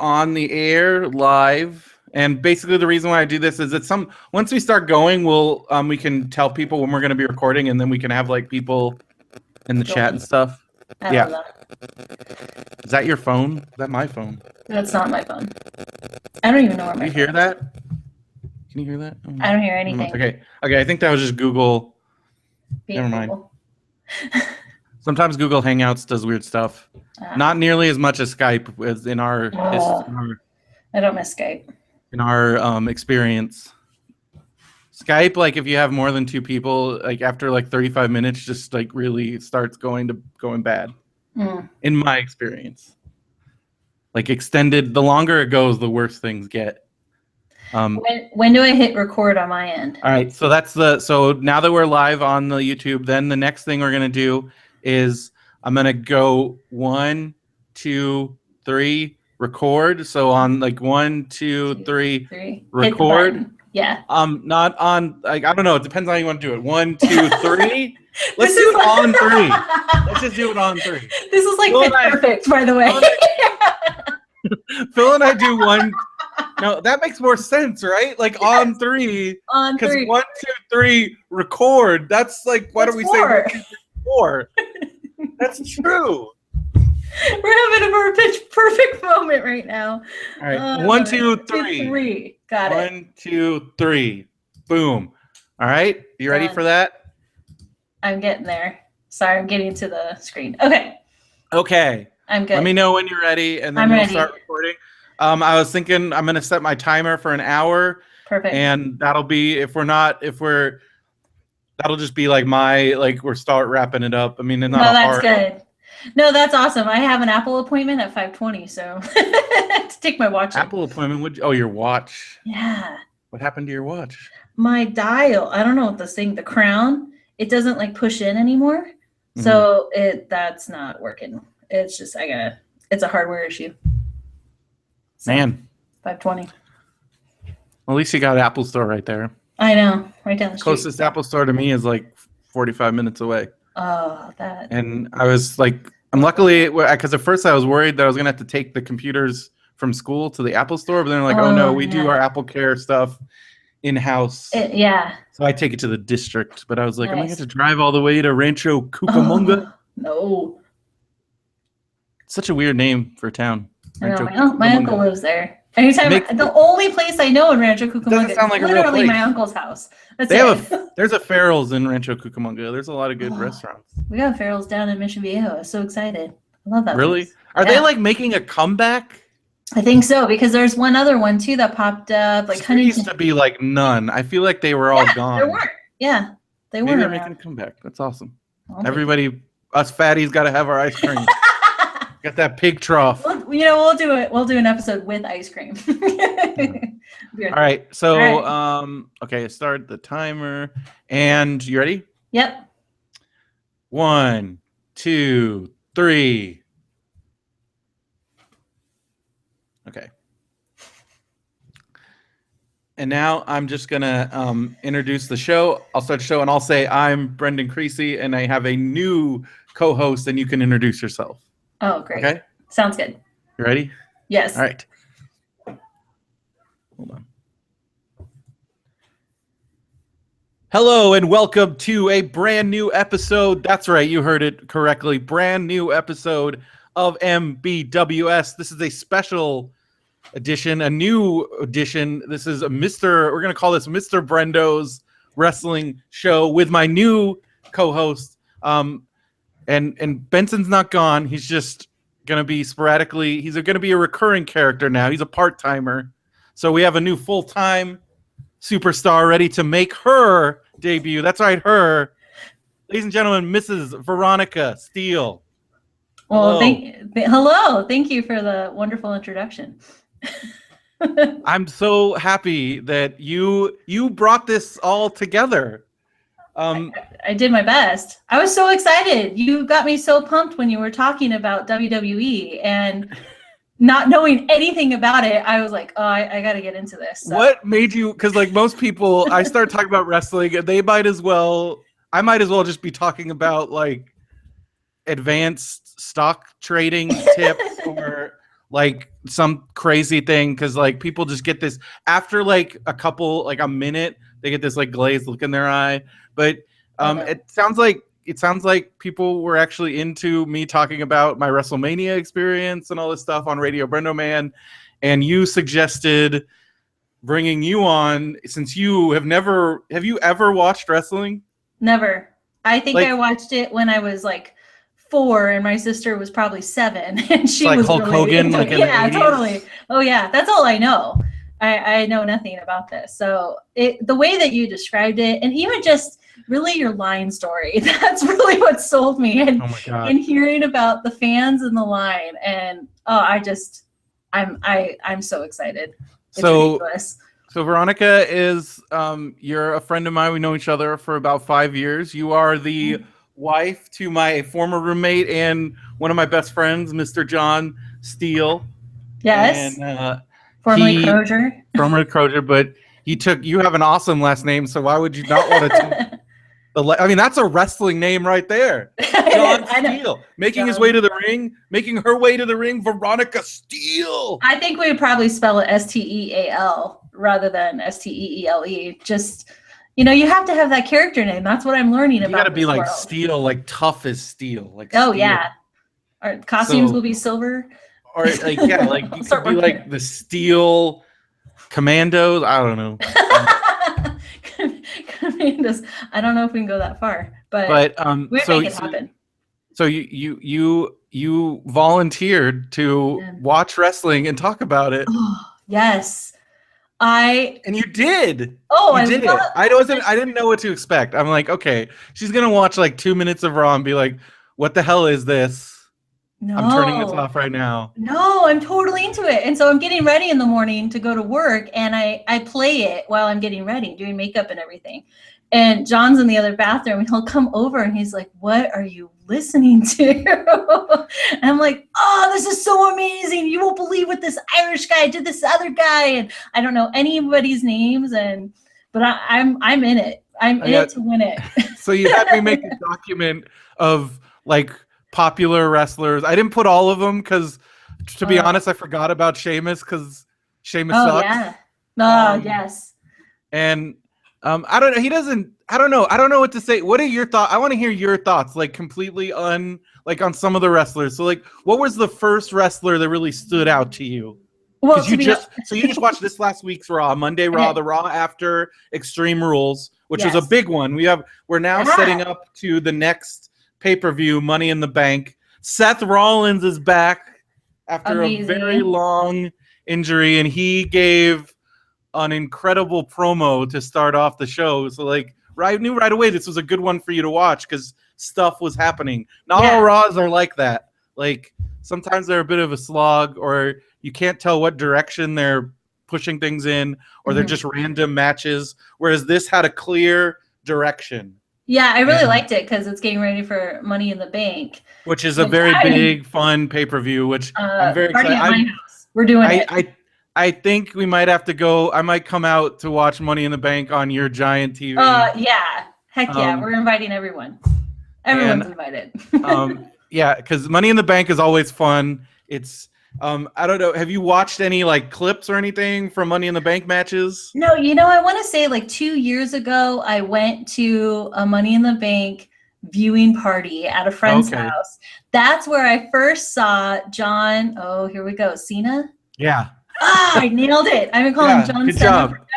on the air live, and basically the reason why I do this is that once we start going, we can tell people when we're going to be recording, and then we can have like people in the chat and stuff. I love that. Is that your phone? Is that my phone? That's not my phone. I don't even know where my phone is. Can you hear that? Can you hear that? I don't hear anything. Okay. I think that was just Google. Never mind. Sometimes Google Hangouts does weird stuff. Not nearly as much as Skype as in our. I don't miss Skype. In our experience, Skype, like if you have more than 2 people, like after like 35 minutes, just like really starts going bad. In my experience, like extended, the longer it goes, the worse things get. When do I hit record on my end? All right, so now that we're live on the YouTube, then the next thing we're gonna do is I'm gonna go 1, 2, 3, record. So on like 1, 2, 3, record. Yeah. Not on, like, I don't know. It depends on how you want to do it. 1, 2, 3. Let's do it on 3. Let's just do it on 3. This is like perfect, by the way. Phil and I do 1. No, that makes more sense, right? Like yes. On 3. On 3. Because 1, 2, 3, record. That's like, why don't we say 4? That's true. We're having a perfect moment right now. All right. 1, 2, 3. 3. Got it. 1, 2, 3. Boom. All right. You ready for that? I'm getting there. Sorry, I'm getting to the screen. Okay. I'm good. Let me know when you're ready, and then we'll start recording. I was thinking I'm going to set my timer for an hour. Perfect. And that'll be that'll just be like we're start wrapping it up. I mean, it's not that's good. No, that's awesome. I have an Apple appointment at 5:20, so to take my watch. Apple appointment? Your watch? Yeah. What happened to your watch? My dial. I don't know what this thing, the crown, it doesn't like push in anymore. Mm-hmm. So that's not working. It's just it's a hardware issue. So, Man. 5:20. Well, at least you got an Apple Store right there. I know, right down the street. Closest Apple Store to me is like 45 minutes away. Oh, that. And I was like, I'm luckily, because at first I was worried that I was going to have to take the computers from school to the Apple Store, but then they're like, oh no, we do our Apple Care stuff in-house. Yeah. So I take it to the district, but I was like, am I going to drive all the way to Rancho Cucamonga? No. Such a weird name for a town. My uncle lives there. Anytime, the only place I know in Rancho Cucamonga is like literally my uncle's house. There's a Farrell's in Rancho Cucamonga. There's a lot of good restaurants. We got Farrell's down in Mission Viejo. I'm so excited. I love that. Really? place. Are they like making a comeback? I think so, because there's one other one too that popped up. Like there used to be like none. I feel like they were all gone. There weren't. Yeah, they weren't. Maybe they're making a comeback. That's awesome. Everybody, us fatties, got to have our ice cream. Got that pig trough. We'll do it. We'll do an episode with ice cream. All right. So, okay, start the timer. And you ready? Yep. 1, 2, 3. Okay. And now I'm just going to introduce the show. I'll start the show, and I'll say I'm Brendan Creecy, and I have a new co-host, and you can introduce yourself. Oh, great. Okay. Sounds good. You ready? Yes. All right. Hold on. Hello and welcome to a brand new episode. That's right. You heard it correctly. Brand new episode of MBWS. This is a special edition, a new edition. This is we're going to call this Mr. Brendo's Wrestling Show with my new co-host. And Benson's not gone. He's just going to be sporadically. He's going to be a recurring character now. He's a part-timer. So we have a new full-time superstar ready to make her debut. That's right, her. Ladies and gentlemen, Mrs. Veronica Steele. Well, hello. Thank you for the wonderful introduction. I'm so happy that you brought this all together. I did my best. I was so excited. You got me so pumped when you were talking about WWE, and not knowing anything about it, I was like, oh, I got to get into this. So. What made you, because like most people, I start talking about wrestling, and I might as well just be talking about like advanced stock trading tips like some crazy thing because like people just get this after like a minute they get this like glazed look in their eye. But it sounds like people were actually into me talking about my WrestleMania experience and all this stuff on Radio Brendo Man, and you suggested bringing you on since you have you ever watched wrestling? Never. I think I watched it when I was like 4 and my sister was probably 7 and she like was Hulk really Hogan, like in the 80s. Totally. Oh yeah, that's all I know. I know nothing about this. So the way that you described it, and even just really your line story, that's really what sold me. And, oh my God. And hearing about the fans in the line, and I'm so excited. It's ridiculous. So Veronica is you're a friend of mine. We know each other for about 5 years. You are the wife to my former roommate and one of my best friends, Mr. John Steele. Yes. And, formerly Crozier. Formerly Crozier, but you have an awesome last name, so why would you not want to I mean, that's a wrestling name right there. John Steele. Making his way to the ring, making her way to the ring, Veronica Steele. I think we would probably spell it Steal rather than Steele. Just, you have to have that character name. That's what I'm learning about. You got to be like steel, like tough as steel. Like steel. Yeah. Our costumes will be silver. Or like like you could be like the Steel Commandos. I don't know. Commandos. I don't know if we can go that far, but we'd make it happen. So you volunteered to watch wrestling and talk about it. Oh, yes. And you did. Oh, you did it. I didn't know what to expect. I'm like, okay, she's gonna watch like 2 minutes of Raw and be like, what the hell is this? No. I'm turning this off right now. No, I'm totally into it. And so I'm getting ready in the morning to go to work, and I play it while I'm getting ready, doing makeup and everything. And John's in the other bathroom, and he'll come over and he's like, what are you listening to? And I'm like, oh, this is so amazing. You won't believe what this Irish guy did, this other guy. And I don't know anybody's names, but I'm in it. I'm in it to win it. So you had me make a document of like popular wrestlers. I didn't put all of them because, to be honest, I forgot about Sheamus because Sheamus sucks. Yeah. Oh, yes. And I don't know. He doesn't. I don't know. I don't know what to say. What are your thoughts? I want to hear your thoughts, like completely on some of the wrestlers. So, like, what was the first wrestler that really stood out to you? Well, you just watched this last week's Raw, Monday Raw, the Raw after Extreme Rules, which was a big one. We're now setting up to the next pay-per-view, Money in the Bank. Seth Rollins is back after a very long injury, and he gave an incredible promo to start off the show. So like I knew right away this was a good one for you to watch because stuff was happening. Not all Raws are like that. Like sometimes they're a bit of a slog, or you can't tell what direction they're pushing things in, or they're just random matches, whereas this had a clear direction. Yeah, I really liked it because it's getting ready for Money in the Bank, which is a very big, fun pay-per-view. Which I'm very excited. At my house. We're doing it. I think we might have to go. I might come out to watch Money in the Bank on your giant TV. Yeah, heck yeah, we're inviting everyone. Everyone's invited. Yeah, because Money in the Bank is always fun. It's I don't know. Have you watched any like clips or anything from Money in the Bank matches? No, I want to say like 2 years ago, I went to a Money in the Bank viewing party at a friend's house. That's where I first saw John. Oh, here we go. Cena? Yeah. I nailed it. I've been calling him John Cena forever.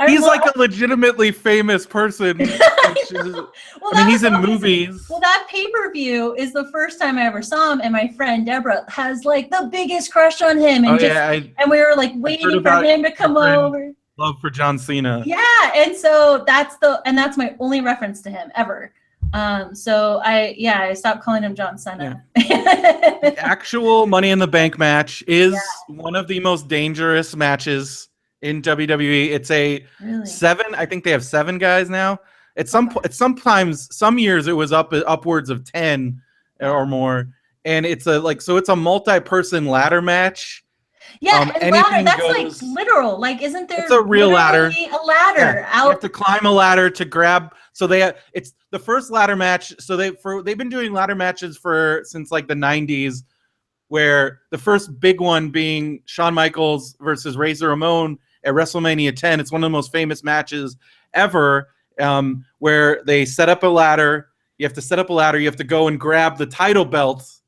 He's like a legitimately famous person. He's in movies. Well, that pay-per-view is the first time I ever saw him, and my friend Deborah has like the biggest crush on him, and and we were like waiting for him to come over. Love for John Cena. Yeah, and so that's my only reference to him ever. So I stopped calling him John Cena. Yeah. The actual Money in the Bank match is one of the most dangerous matches in WWE. It's a 7. I think they have 7 guys now. Sometimes some years it was upwards of 10 or more, and it's a multi-person ladder match. Yeah, and ladder, that's like literal. Like, isn't there it's a real ladder? A ladder out. You have to climb a ladder to grab. So it's the first ladder match. So they've been doing ladder matches since like the 90s. where the first big one being Shawn Michaels versus Razor Ramon at WrestleMania 10. It's one of the most famous matches ever, where they set up a ladder. You have to set up a ladder. You have to go and grab the title belts.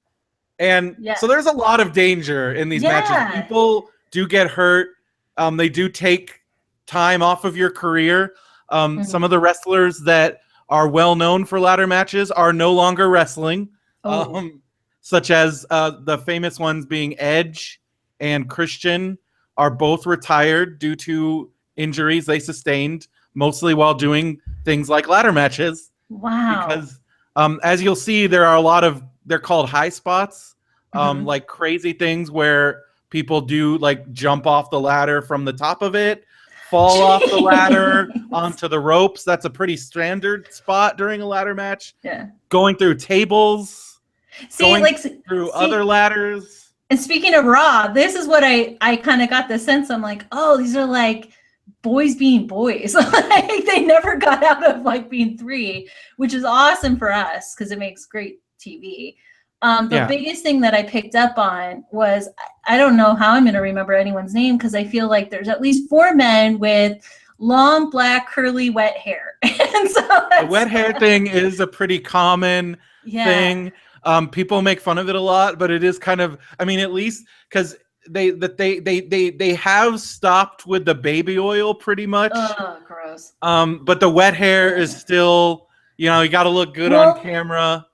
And so there's a lot of danger in these matches. People do get hurt. They do take time off of your career. Some of the wrestlers that are well known for ladder matches are no longer wrestling, such as the famous ones being Edge and Christian are both retired due to injuries they sustained, mostly while doing things like ladder matches. Wow. Because as you'll see, there are a lot of, they're called high spots, like crazy things where people do like jump off the ladder from the top of it, fall off the ladder onto the ropes. That's a pretty standard spot during a ladder match. Yeah. Going through tables, through other ladders. And speaking of Raw, this is what I kind of got the sense. I'm like, oh, these are like boys being boys. Like they never got out of like being three, which is awesome for us because it makes great TV. The biggest thing that I picked up on was, I don't know how I'm going to remember anyone's name because I feel like there's at least 4 men with long, black, curly, wet hair. And so the wet hair thing is a pretty common thing. People make fun of it a lot, but it is kind of, I mean, at least because they have stopped with the baby oil pretty much. Oh, gross. But the wet hair is still, you got to look good on camera.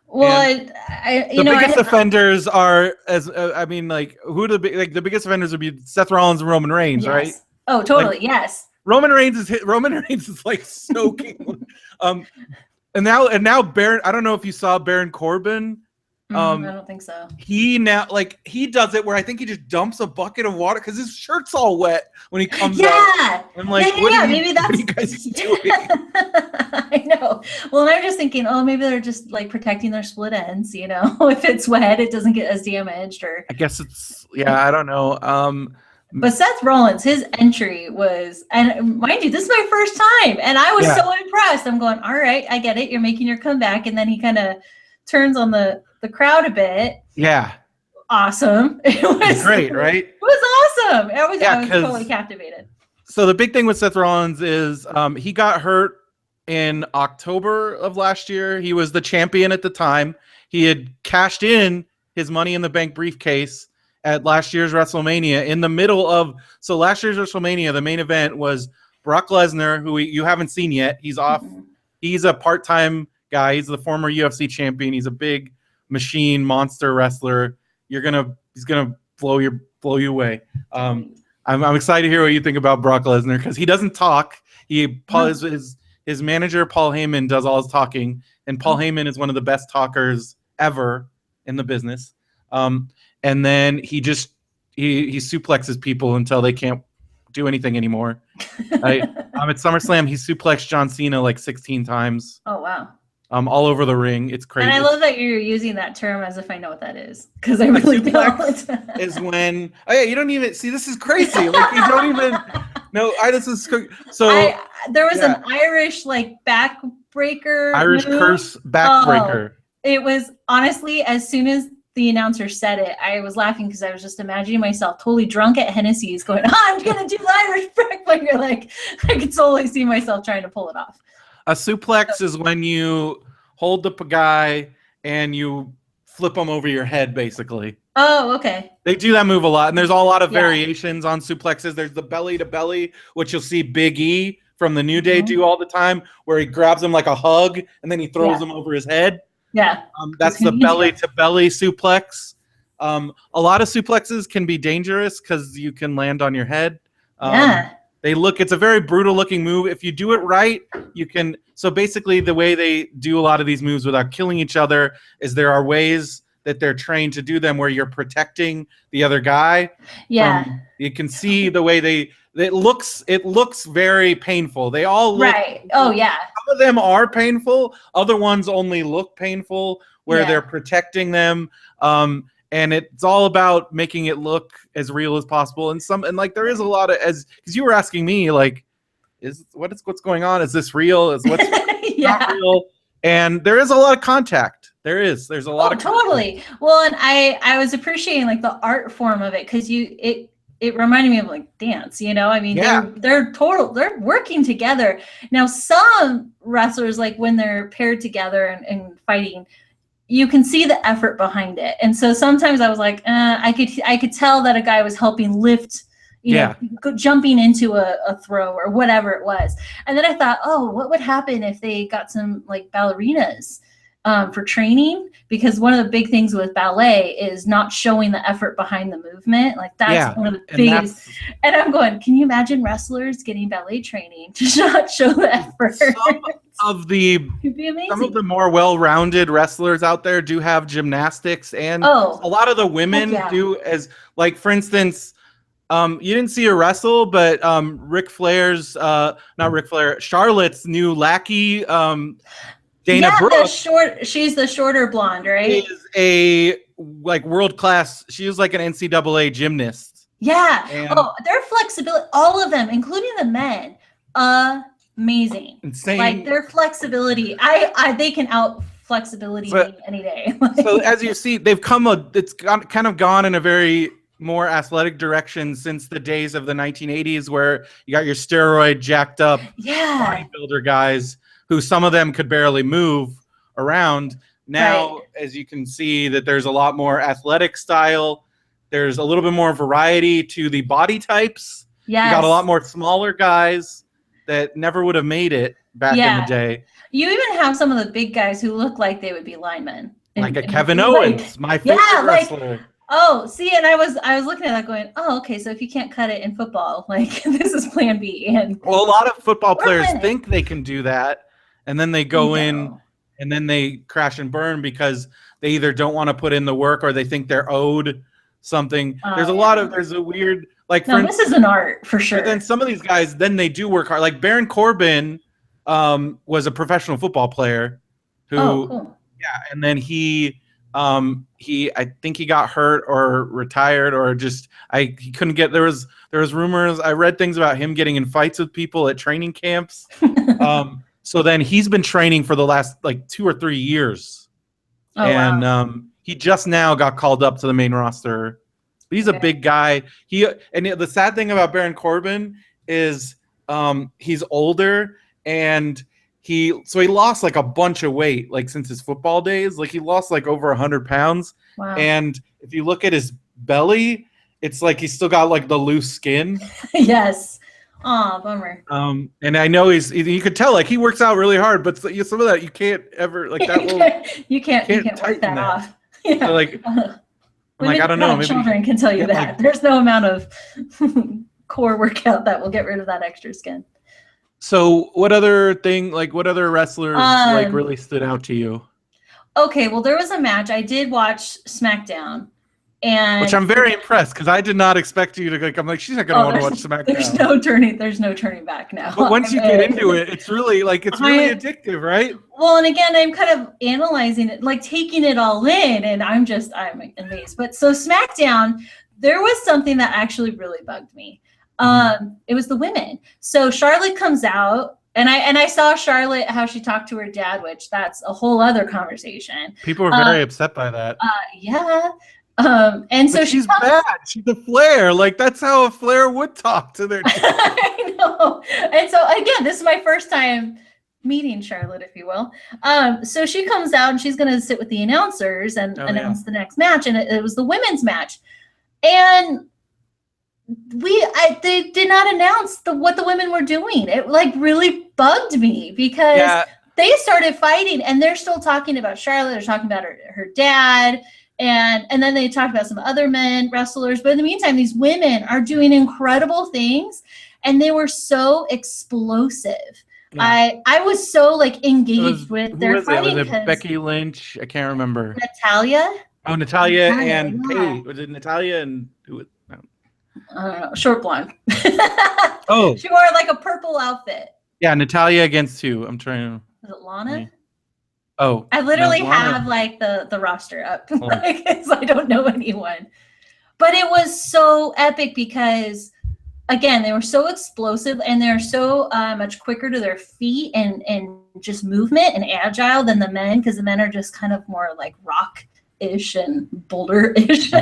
Well, the biggest offenders are the biggest offenders would be Seth Rollins and Roman Reigns, right? Oh, totally, yes. Roman Reigns is like soaking. And now Baron. I don't know if you saw Baron Corbin. I don't think so. He does it where I think he just dumps a bucket of water because his shirt's all wet when he comes out. I'm like, what are you guys doing? I know. Well, and I'm just thinking, maybe they're just like protecting their split ends. If it's wet, it doesn't get as damaged. Or I guess it's I don't know. But Seth Rollins, his entry was, and mind you, this is my first time, and I was so impressed. I'm going, all right, I get it. You're making your comeback, and then he kind of turns on the crowd a bit. Yeah. Awesome. It was great, right? It was awesome. I was totally captivated. So the big thing with Seth Rollins is he got hurt in October of last year. He was the champion at the time. He had cashed in his Money in the Bank briefcase at last year's WrestleMania in the middle of, so last year's WrestleMania, the main event was Brock Lesnar, who you haven't seen yet. He's off. He's a part-time guy. He's the former UFC champion. He's a big machine monster wrestler. He's gonna blow you away. I'm excited to hear what you think about Brock Lesnar because he doesn't talk. His manager Paul Heyman does all his talking, and Paul Heyman is one of the best talkers ever in the business. And then he suplexes people until they can't do anything anymore. At SummerSlam, he suplexed John Cena like 16 times. Oh wow. All over the ring. It's crazy. And I love that you're using that term as if I know what that is, because I really don't. Is when you don't even see. This is crazy. Like you don't even. No, this is so. There was an Irish like backbreaker. Irish move. curse backbreaker. It was honestly, as soon as the announcer said it, I was laughing because I was just imagining myself totally drunk at Hennessy's, going, "I'm gonna do the Irish backbreaker." Like I could totally see myself trying to pull it off. A suplex is when you hold up a guy and you flip him over your head, basically. Oh, okay. They do that move a lot, and there's a lot of variations on suplexes. There's the belly to belly, which you'll see Big E from the New Day do all the time, where he grabs him like a hug, and then he throws him over his head. Yeah. That's the belly to belly suplex. A lot of suplexes can be dangerous because you can land on your head. It's a very brutal looking move. If you do it right, you can. So basically the way they do a lot of these moves without killing each other is there are ways that they're trained to do them where you're protecting the other guy. Yeah. You can see the way it looks very painful. They all look. Right. Oh yeah. Some of them are painful. Other ones only look painful where they're protecting them. And it's all about making it look as real as possible. And there is a lot of, because you were asking me like, what's going on? Is this real? Is what's not real? And there is a lot of contact. There's a lot of totally. Well, and I was appreciating like the art form of it because it reminded me of like dance, you know. I mean, they're working together. Now, some wrestlers, like when they're paired together and fighting, you can see the effort behind it. And so sometimes I was like, I could tell that a guy was helping lift, you know, jumping into a throw or whatever it was. And then I thought, oh, what would happen if they got some like ballerinas for training? Because one of the big things with ballet is not showing the effort behind the movement. Like that's one of the biggest. And I'm going, can you imagine wrestlers getting ballet training to not show the effort? Some of the more well-rounded wrestlers out there do have gymnastics, and a lot of the women do, as like, for instance, you didn't see her wrestle, but Charlotte's new lackey, Dana Brooke, she's the shorter blonde, right? Is a like world-class. She was like an NCAA gymnast. Yeah. And their flexibility, all of them, including the men, amazing. Insane. Like their flexibility, they can out flexibility me any day. So as you see, it's kind of gone in a very more athletic direction since the days of the 1980s, where you got your steroid jacked up bodybuilder guys who some of them could barely move around. Now, as you can see, that there's a lot more athletic style. There's a little bit more variety to the body types. Yes. You got a lot more smaller guys that never would have made it back in the day. You even have some of the big guys who look like they would be linemen. Like a Kevin Owens, my favorite wrestler. See, and I was looking at that going, okay, so if you can't cut it in football, like this is plan B. And well, a lot of football players think they can do that, and then they go in and then they crash and burn because they either don't want to put in the work or they think they're owed something. There's a weird, like, this is an art for sure. But then some of these guys, then they do work hard. Like Baron Corbin was a professional football player who, and then he I think he got hurt or retired or just he couldn't get. There was rumors. I read things about him getting in fights with people at training camps. So then he's been training for the last like 2 or 3 years, he just now got called up to the main roster. But he's a big guy. The sad thing about Baron Corbin is he's older, and he lost like a bunch of weight like since his football days. Like he lost like over 100 pounds. Wow. And if you look at his belly, it's like he's still got like the loose skin. Yes. Oh, bummer. And I know you could tell like he works out really hard, but some of that you can't ever like that. you can't work that off. Yeah. So, like, I don't know. Maybe children can tell you that there's no amount of core workout that will get rid of that extra skin. So what other wrestlers like really stood out to you? Okay, well, there was a match. I did watch SmackDown, and which I'm very impressed because I did not expect you to like. I'm like, she's not gonna want to watch SmackDown. There's no turning back now. But once you get into it, it's really really addictive, right? Well, and again, I'm kind of analyzing it, like taking it all in, and I'm amazed. But so SmackDown, there was something that actually really bugged me. It was the women. So Charlotte comes out, and I saw Charlotte, how she talked to her dad, which that's a whole other conversation. People were very upset by that. And so she's bad. She's a Flair. Like that's how a Flair would talk to their dad. I know. And so again, this is my first time meeting Charlotte, if you will. So she comes out and she's going to sit with the announcers and announce the next match, and it was the women's match, and they did not announce what the women were doing. It like really bugged me because they started fighting and they're still talking about Charlotte. They're talking about her dad, and then they talked about some other men wrestlers. But in the meantime, these women are doing incredible things, and they were so explosive. Yeah. I was so like engaged with their fighting. Was it Becky Lynch? I can't remember. Natalia. Oh, Natalia and Paige. Was it Natalia and who? I don't know, short blonde. She wore like a purple outfit. Yeah, Natalia against who? I'm trying to. Was it Lana? Yeah. Oh, I literally have like the roster up. Like, I don't know anyone, but it was so epic because, again, they were so explosive and they're so much quicker to their feet and just movement and agile than the men, because the men are just kind of more like rock-ish and boulder-ish.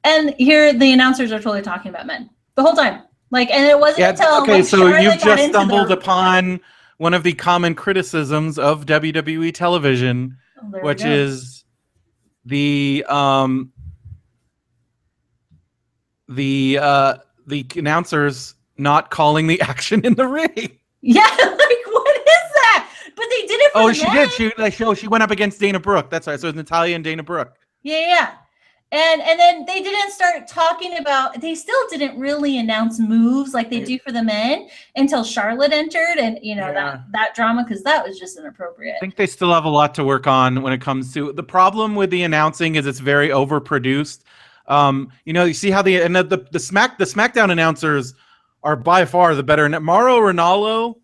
And here the announcers are totally talking about men the whole time. Like, and it wasn't until okay, like, so Charlotte you've got just into stumbled the... upon one of the common criticisms of WWE television, which is the announcers not calling the action in the ring. Yeah, like what is that? But they did it for the men. She went up against Dana Brooke. That's right. So it's Natalya and Dana Brooke. Yeah. And then they didn't start talking about, they still didn't really announce moves like they do for the men until Charlotte entered, and that drama, because that was just inappropriate. I think they still have a lot to work on when it comes to the problem with the announcing is it's very overproduced. You see how the SmackDown announcers are by far the better. Mauro Ranallo,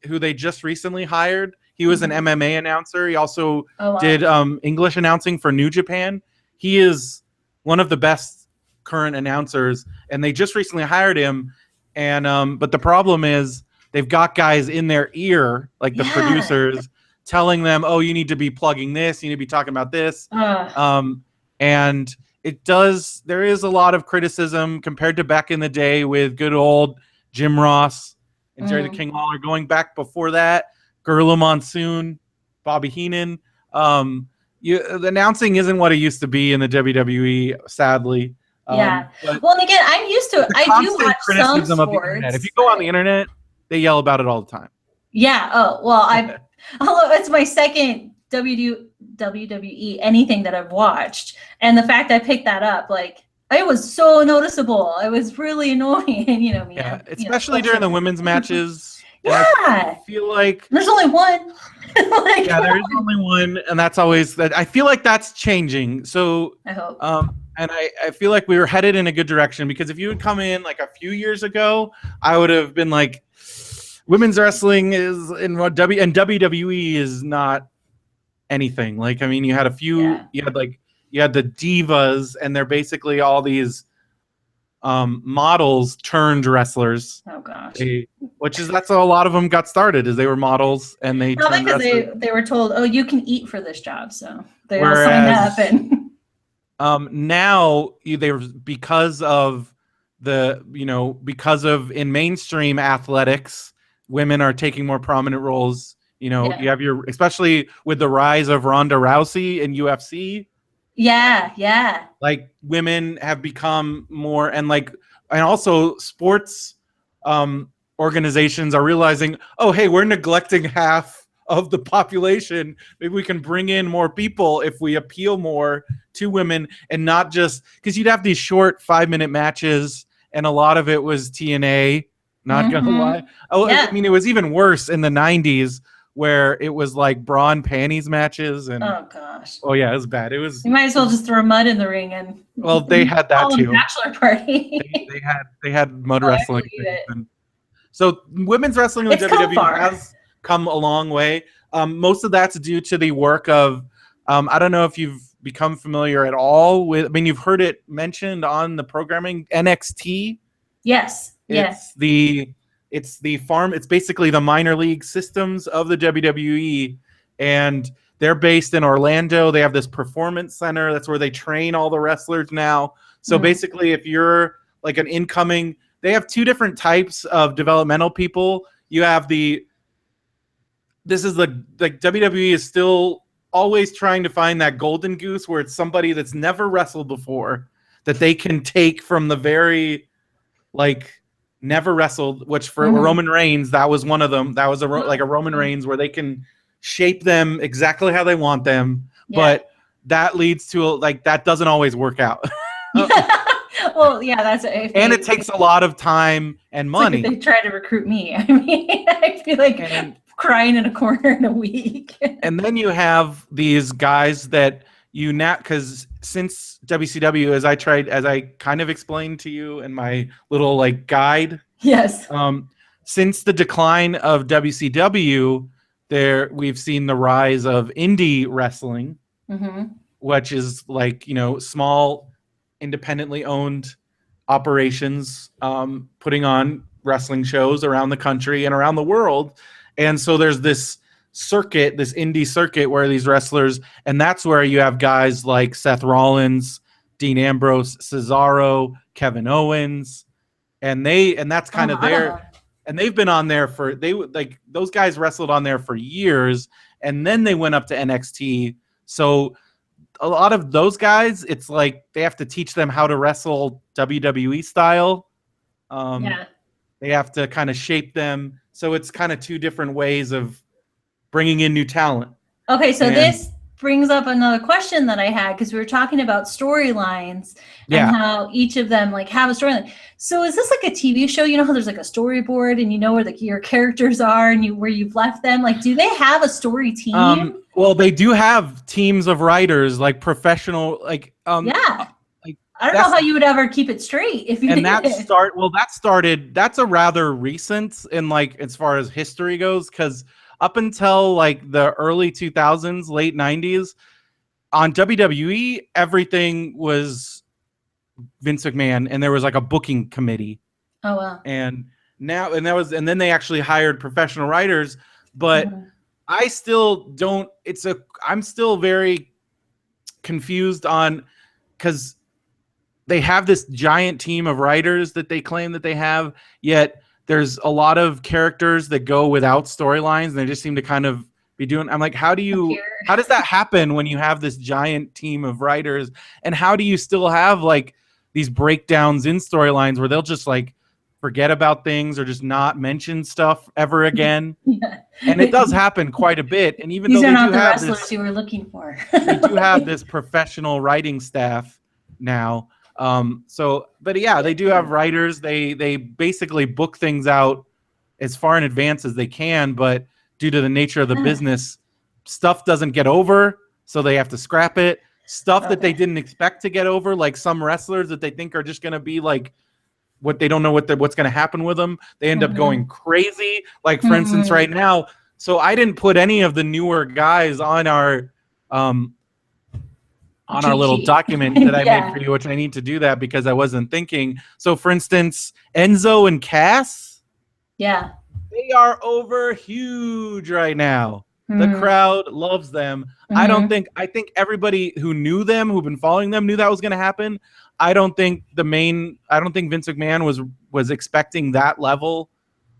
who they just recently hired, he was an MMA announcer. He also did English announcing for New Japan. He is one of the best current announcers, and they just recently hired him. And but the problem is they've got guys in their ear, like the producers, telling them, "Oh, you need to be plugging this. You need to be talking about this." And there is a lot of criticism compared to back in the day with good old Jim Ross and Jerry the King Lawler. Going back before that, Gorilla Monsoon, Bobby Heenan. The announcing isn't what it used to be in the WWE, sadly. Well, and again, I'm used to it. I do watch some sports. Of the internet. If you go on the internet, they yell about it all the time. Yeah. Oh, well, it's my second WWE anything that I've watched, and the fact I picked that up, like, it was so noticeable. It was really annoying. Especially during the women's matches. I feel like there's only one. There is only one, and that's always that. I feel like that's changing. So I hope. And I feel like we were headed in a good direction, because if you had come in like a few years ago, I would have been like, women's wrestling is and WWE is not anything. Like, I mean, you had a few, you had the divas, and they're basically all these models turned wrestlers. Oh gosh. That's how a lot of them got started, is they were models, and they turned because they were told, "Oh, you can eat for this job," so they all signed up. And now because of in mainstream athletics, women are taking more prominent roles. You have especially with the rise of Ronda Rousey in UFC. Yeah. Like, women have become more, and also sports organizations are realizing, oh, hey, we're neglecting half of the population. Maybe we can bring in more people if we appeal more to women, and not just because you'd have these short 5-minute matches, and a lot of it was TNA. Not gonna lie. I mean, it was even worse in the 90s, where it was like bra and panties matches, and oh gosh. Oh yeah, it was bad. It was. You might as well just throw mud in the ring and. Well, they had that too. Bachelor party. they had mud wrestling. So women's wrestling in the WWE has come a long way. Most of that's due to the work of. I don't know if you've become familiar at all with. I mean, you've heard it mentioned on the programming, NXT. Yes. It's basically the minor league systems of the WWE, and they're based in Orlando. They have this performance center. That's where they train all the wrestlers now. So basically, if you're like an incoming, they have two different types of developmental people. You have WWE is still always trying to find that golden goose, where it's somebody that's never wrestled before that they can take from the very never wrestled, which for Roman Reigns, that was one of them. That was a Roman Reigns, where they can shape them exactly how they want them. But that leads to that doesn't always work out. Well, yeah, that's it. And it takes a lot of time and money. They try to recruit me. I mean, I feel like crying in a corner in a week. And then you have these guys that because since WCW, as I kind of explained to you in my little guide. Yes. Since the decline of WCW, we've seen the rise of indie wrestling, which is small, independently owned operations putting on wrestling shows around the country and around the world. And so there's this circuit, this indie circuit where these wrestlers, and that's where you have guys like Seth Rollins, Dean Ambrose, Cesaro, Kevin Owens, and that's kind of their, and they've been on there for, like those guys wrestled on there for years, and then they went up to NXT. So a lot of those guys, it's like they have to teach them how to wrestle WWE style. They have to kind of shape them. So it's kind of two different ways of bringing in new talent. Okay, so this brings up another question that I had, because we were talking about storylines and how each of them like have a storyline. So is this like a TV show? You know how there's like a storyboard and you know where your characters are and where you've left them? Like, do they have a story team? Well, they do have teams of writers, like professional, like like, I don't know how you would ever keep it straight if you did. That's a rather recent in like as far as history goes, because up until like the early 2000s, late 90s, on WWE, everything was Vince McMahon, and there was like a booking committee. Oh wow! And then they actually hired professional writers, but I still don't. I'm still very confused on, because they have this giant team of writers that they claim that they have, yet there's a lot of characters that go without storylines, and they just seem to kind of be doing. I'm like, how does that happen when you have this giant team of writers? And how do you still have like these breakdowns in storylines where they'll just like forget about things or just not mention stuff ever again? And it does happen quite a bit. And even these though are they not do the have wrestlers this, you were looking for. they do have this professional writing staff now. But yeah, they do have writers. They basically book things out as far in advance as they can, but due to the nature of the business, stuff doesn't get over, so they have to scrap it. Stuff that they didn't expect to get over, like some wrestlers that they think are just going to be like what they don't know what's going to happen with them, they end up going crazy. Like for instance, right now, so I didn't put any of the newer guys on our little document that I made for you, which I need to do that because I wasn't thinking. So for instance, Enzo and Cass, they are over huge right now. The crowd loves them. I think everybody who knew them, who've been following them, knew that was going to happen. I don't think Vince McMahon was expecting that level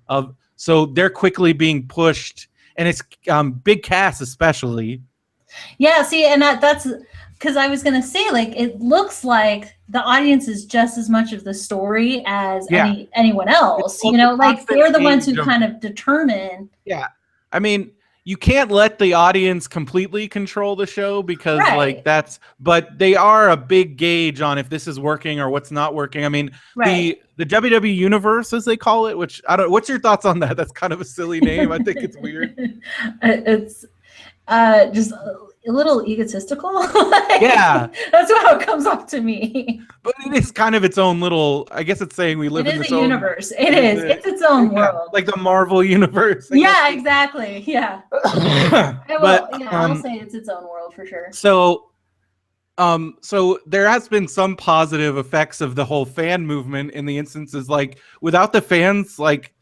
of, so they're quickly being pushed, and it's Big Cass especially. Yeah, see, and that's because I was gonna say, like, it looks like the audience is just as much of the story as anyone else. You know, like they're the ones who kind of determine. Yeah, I mean, you can't let the audience completely control the show because but they are a big gauge on if this is working or what's not working. I mean, the WWE universe, as they call it, which I don't. What's your thoughts on that? That's kind of a silly name. I think it's weird. It's just a little egotistical. That's how it comes off to me. But it is kind of its own little, I guess it's saying we live in this own universe. It's its own world. Like the Marvel universe. Exactly. Yeah. I'll say it's its own world for sure. So there has been some positive effects of the whole fan movement in the instances, like without the fans, like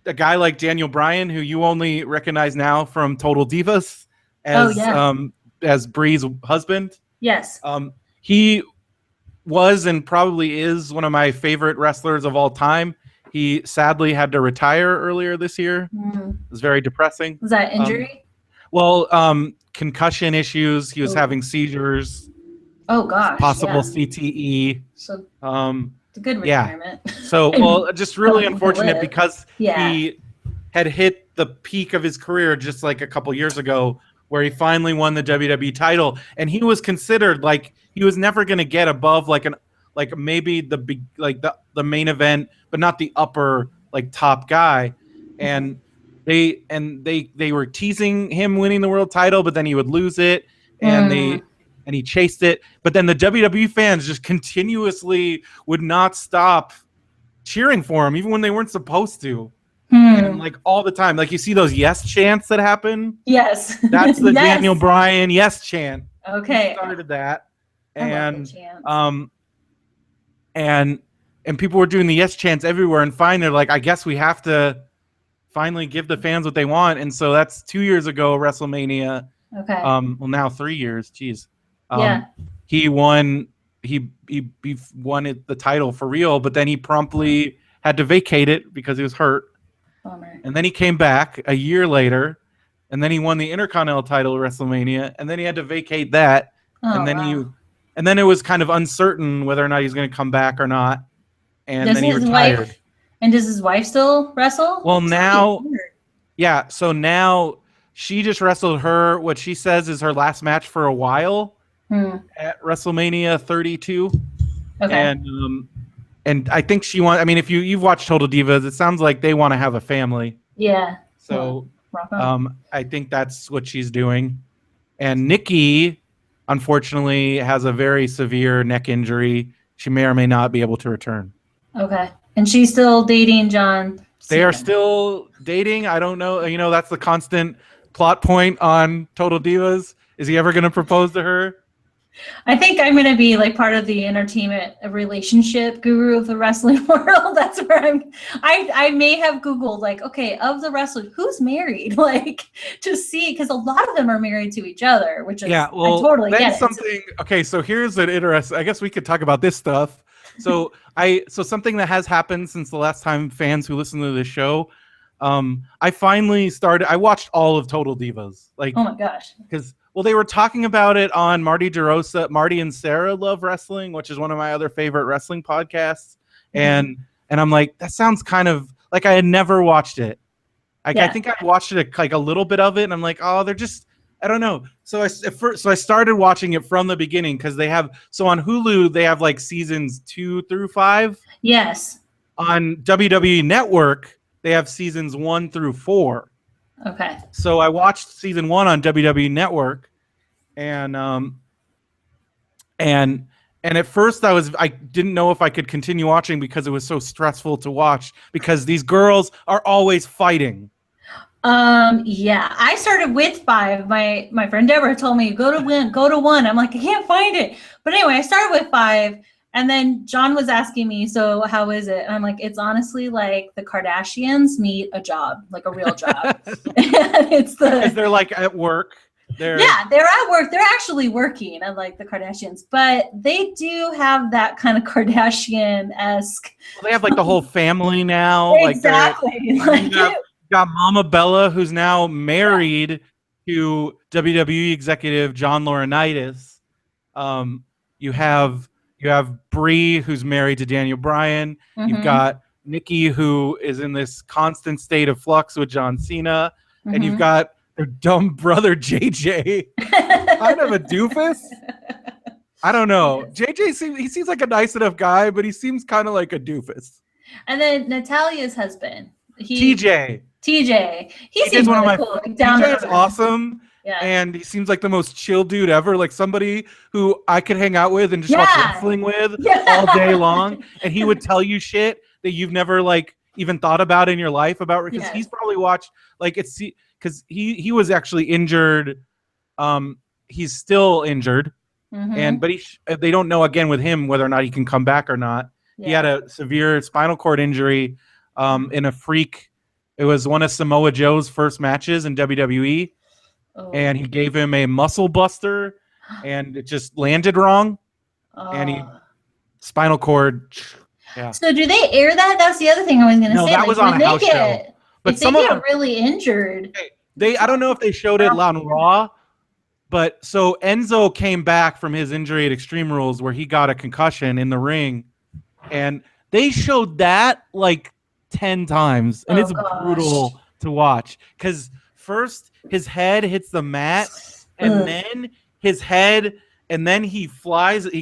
a guy like Daniel Bryan, who you only recognize now from Total Divas as Brie's husband. Yes. He was and probably is one of my favorite wrestlers of all time. He sadly had to retire earlier this year. It was very depressing. Was that injury? Concussion issues. He was having seizures. Oh gosh. Possible CTE. So it's a good retirement. So just really unfortunate because he had hit the peak of his career just like a couple years ago, where he finally won the WWE title, and he was considered like he was never going to get above maybe the main event, but not the upper like top guy. And they were teasing him winning the world title, but then he would lose it, and he chased it. But then the WWE fans just continuously would not stop cheering for him, even when they weren't supposed to. And like all the time, like you see those yes chants that happen. Yes, that's the Daniel Bryan yes chant. Okay, he started that, and and people were doing the yes chants everywhere. And finally, they're like, I guess we have to finally give the fans what they want. And so that's 2 years ago, WrestleMania. Okay. Well, now 3 years. Jeez. Yeah. He won. He won the title for real, but then he promptly had to vacate it because he was hurt. Bummer. And then he came back a year later, and then he won the Intercontinental title at WrestleMania, and then he had to vacate that, and then it was kind of uncertain whether or not he's going to come back or not, and then he retired. Does his wife still wrestle? Well, now, yeah. So now she just wrestled her. What she says is her last match for a while at WrestleMania 32. Okay. And I think she wants. I mean, if you've watched Total Divas, it sounds like they want to have a family. Yeah. So I think that's what she's doing. And Nikki, unfortunately, has a very severe neck injury. She may or may not be able to return. Okay. And she's still dating John Cena. They are still dating. I don't know. You know, that's the constant plot point on Total Divas. Is he ever going to propose to her? I think I'm going to be like part of the entertainment relationship guru of the wrestling world. That's where I may have Googled like, okay, of the wrestlers, who's married? Like to see, because a lot of them are married to each other, which is, I totally get it. Okay, so here's an interesting, I guess we could talk about this stuff. So something that has happened since the last time fans who listen to this show, I finally I watched all of Total Divas. Like, oh my gosh. Because, well, they were talking about it on Marty and Sarah Love Wrestling, which is one of my other favorite wrestling podcasts. And I'm like, that sounds kind of like I had never watched it. I think I watched it like a little bit of it, and I'm like, oh, they're just, I don't know. So I started watching it from the beginning because they have, so on Hulu, they have like seasons 2 through 5. Yes. On WWE Network, they have seasons 1 through 4. Okay. So I watched season 1 on WWE Network, and at first I didn't know if I could continue watching because it was so stressful to watch because these girls are always fighting. Yeah, I started with 5. My friend Deborah told me go to 1. I'm like, I can't find it. But anyway, I started with 5, and then John was asking me, so how is it? And I'm like, it's honestly like the Kardashians meet a job, like a real job. Because they're like at work. They're at work. They're actually working, unlike the Kardashians, but they do have that kind of Kardashian-esque. Well, they have like the whole family now. Exactly. You got Mama Bella, who's now married to WWE executive John Laurinaitis. You have Brie, who's married to Daniel Bryan. You've got Nikki, who is in this constant state of flux with John Cena, and you've got their dumb brother JJ, kind of a doofus. I don't know. JJ seems like a nice enough guy, but he seems kind of like a doofus. And then Natalia's husband, TJ. He seems one of my cool. TJ is awesome. Yeah. And he seems like the most chill dude ever, like somebody who I could hang out with and just watch wrestling with all day long. And he would tell you shit that you've never like even thought about in your life about, because he's probably watched like because he was actually injured. He's still injured, but they don't know again with him whether or not he can come back or not. Yeah. He had a severe spinal cord injury in a freak. It was one of Samoa Joe's first matches in WWE. And he gave him a muscle buster, and it just landed wrong. And he spinal cord. Yeah. So do they air that? That's the other thing I was going to say. No, that was on a house show. But if they get really injured. I don't know if they showed it on Raw, but so Enzo came back from his injury at Extreme Rules where he got a concussion in the ring, and they showed that like 10 times, and it's brutal to watch because first his head hits the mat, and then his head, and then he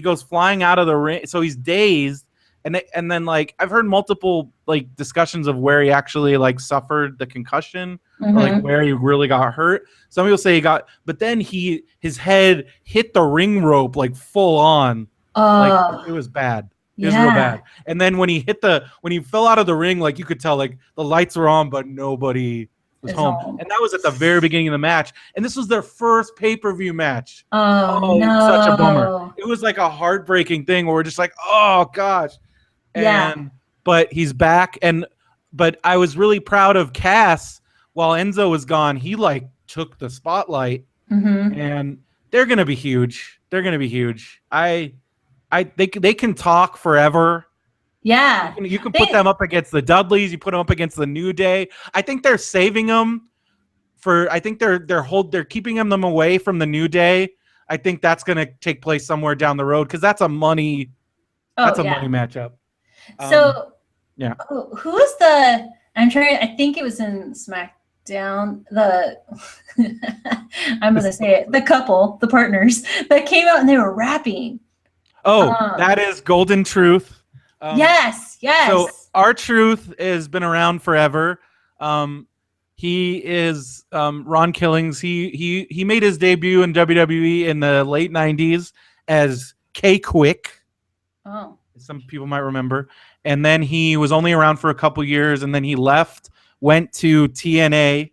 goes flying out of the ring, so he's dazed. And then like I've heard multiple like discussions of where he actually like suffered the concussion or like where he really got hurt. Some people say but then his head hit the ring rope like full on. Like it was bad. It was real bad. And then when he fell out of the ring, like you could tell like the lights were on, but nobody was home. And that was at the very beginning of the match. And this was their first pay-per-view match. Oh no. Such a bummer. It was like a heartbreaking thing where we're just like, oh gosh. But he's back, and but I was really proud of Cass while Enzo was gone. He like took the spotlight, and they're gonna be huge. They're gonna be huge. They can talk forever. Yeah. You can put them up against the Dudleys. You put them up against the New Day. I think they're saving them for. I think they're keeping them away from the New Day. I think that's going to take place somewhere down the road because that's a money. That's a money matchup. So yeah, who was the? I'm trying. I think it was in SmackDown. The I'm going to say it. The couple, the partners that came out and they were rapping. Oh, that is Golden Truth. Yes. So R-Truth has been around forever. He is Ron Killings. He made his debut in WWE in the late '90s as K-Quick. Oh. Some people might remember. And then he was only around for a couple years, and then he left, went to TNA,